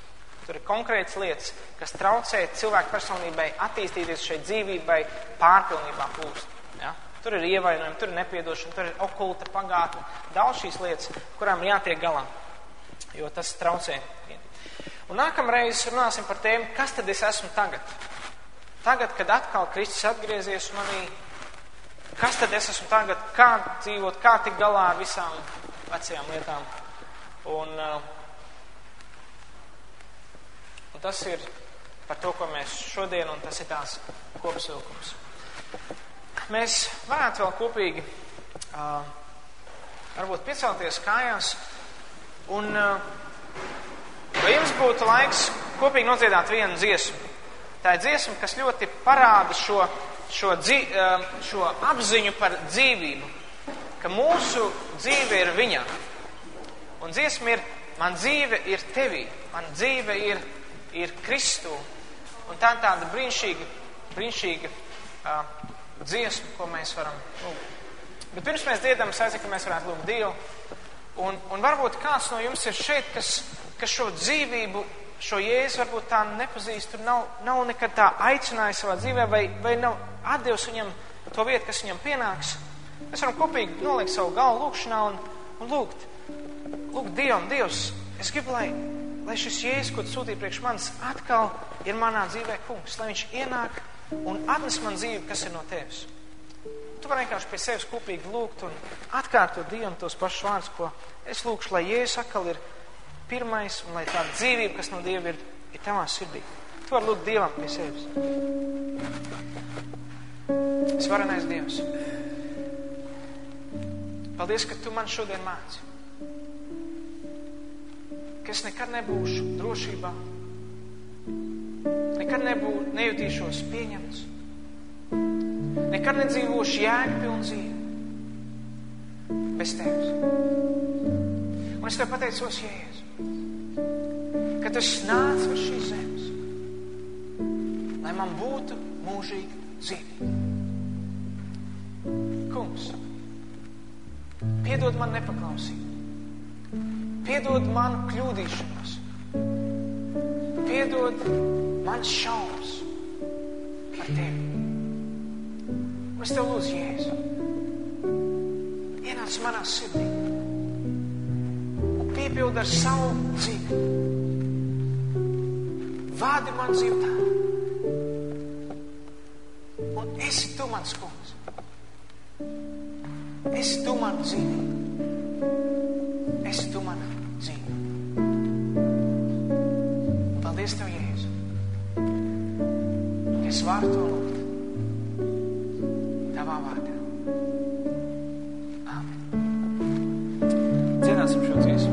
S1: Tur ir konkrētas lietas, kas traucē cilvēku personībai attīstīties šai dzīvībai pārpilnībā plūst. Ja? Tur ir ievainojumi, tur ir nepiedošana, tur ir okulta pagātne, daudz šīs lietas, kurām jātiek galā, jo tas traucē. Un nākamreiz runāsim par tēmu, kas tad es esmu tagad. Tagad, kad atkal Kristus atgriezies manī, kas tad es esmu tagad, kā dzīvot, kā tikt galā ar visām vecajām lietām. Un tas ir par to, ko mēs šodien, un tas ir tās kopsavilkums. Mēs varētu vēl kopīgi varbūt piecelties kājās, un vai jums būtu laiks kopīgi nodziedāt vienu dziesmu. Tā ir dziesma, kas ļoti parāda šo apziņu par dzīvību, ka mūsu dzīve ir viņā. Un dziesma ir, man dzīve ir tevī, man dzīve ir Kristū. Un tā ir tāda brīnišķīga dziesma, ko mēs varam lūgt. Bet pirms mēs dziedam, es aicinu, ka mēs varētu lūgt Dievu. Un varbūt kāds no jums ir šeit, kas šo dzīvību, šo Jēzu varbūt tā nepazīst, tur nav nekad tā aicinājis savā dzīvē, vai nav atdevis viņam to vietu, kas viņam pienāks. Mēs varam kopīgi nolikt savu galvu lūkšanā un lūgt Dievam. Dievs, es gribu, lai šis Jēzus, ko tu sūtīji priekš manis, atkal ir manā dzīvē kungs, lai viņš ienāk un atnes man dzīvi, kas ir no tevis. Tu vari vienkārši pie sevis kopīgi lūgt un atkārtot Dievam tos pašus vārdus, ko es lūkšu, lai Jēzus atkal ir pirmais un lai tā dzīvība, kas no Dieva ir tavā sirdī. Tu vari lūgt Dievam pie sevis. Svarenais Dievs. Paldies, ka tu man šodien māci. Ka es nekad nebūšu drošībā. Nekad nejutīšos pieņemts. Nekad nedzīvošu jēgpilnu dzīvi bez tevis. Un es tev pateicos, Jēzu, ka tu nāc uz šīs zemes, lai man būtu mūžīga dzīvība. Kungs, piedod man nepaklausību, piedod manu kļūdīšanos, piedod man šaubas par tevi. Un es tev lūdzu, Jēzu, ienāc manā sirdī un piepildi ar savu dzīvi. Vādi man dzīvi tā. Un esi tu mans kungs. Esi tu man dzīvība. Esi tu mana dzīve. Paldies tev, Jēzu. Es varu to lūgt. Tavā vārdā. Āmen. Dziedāsim šo dziesmu.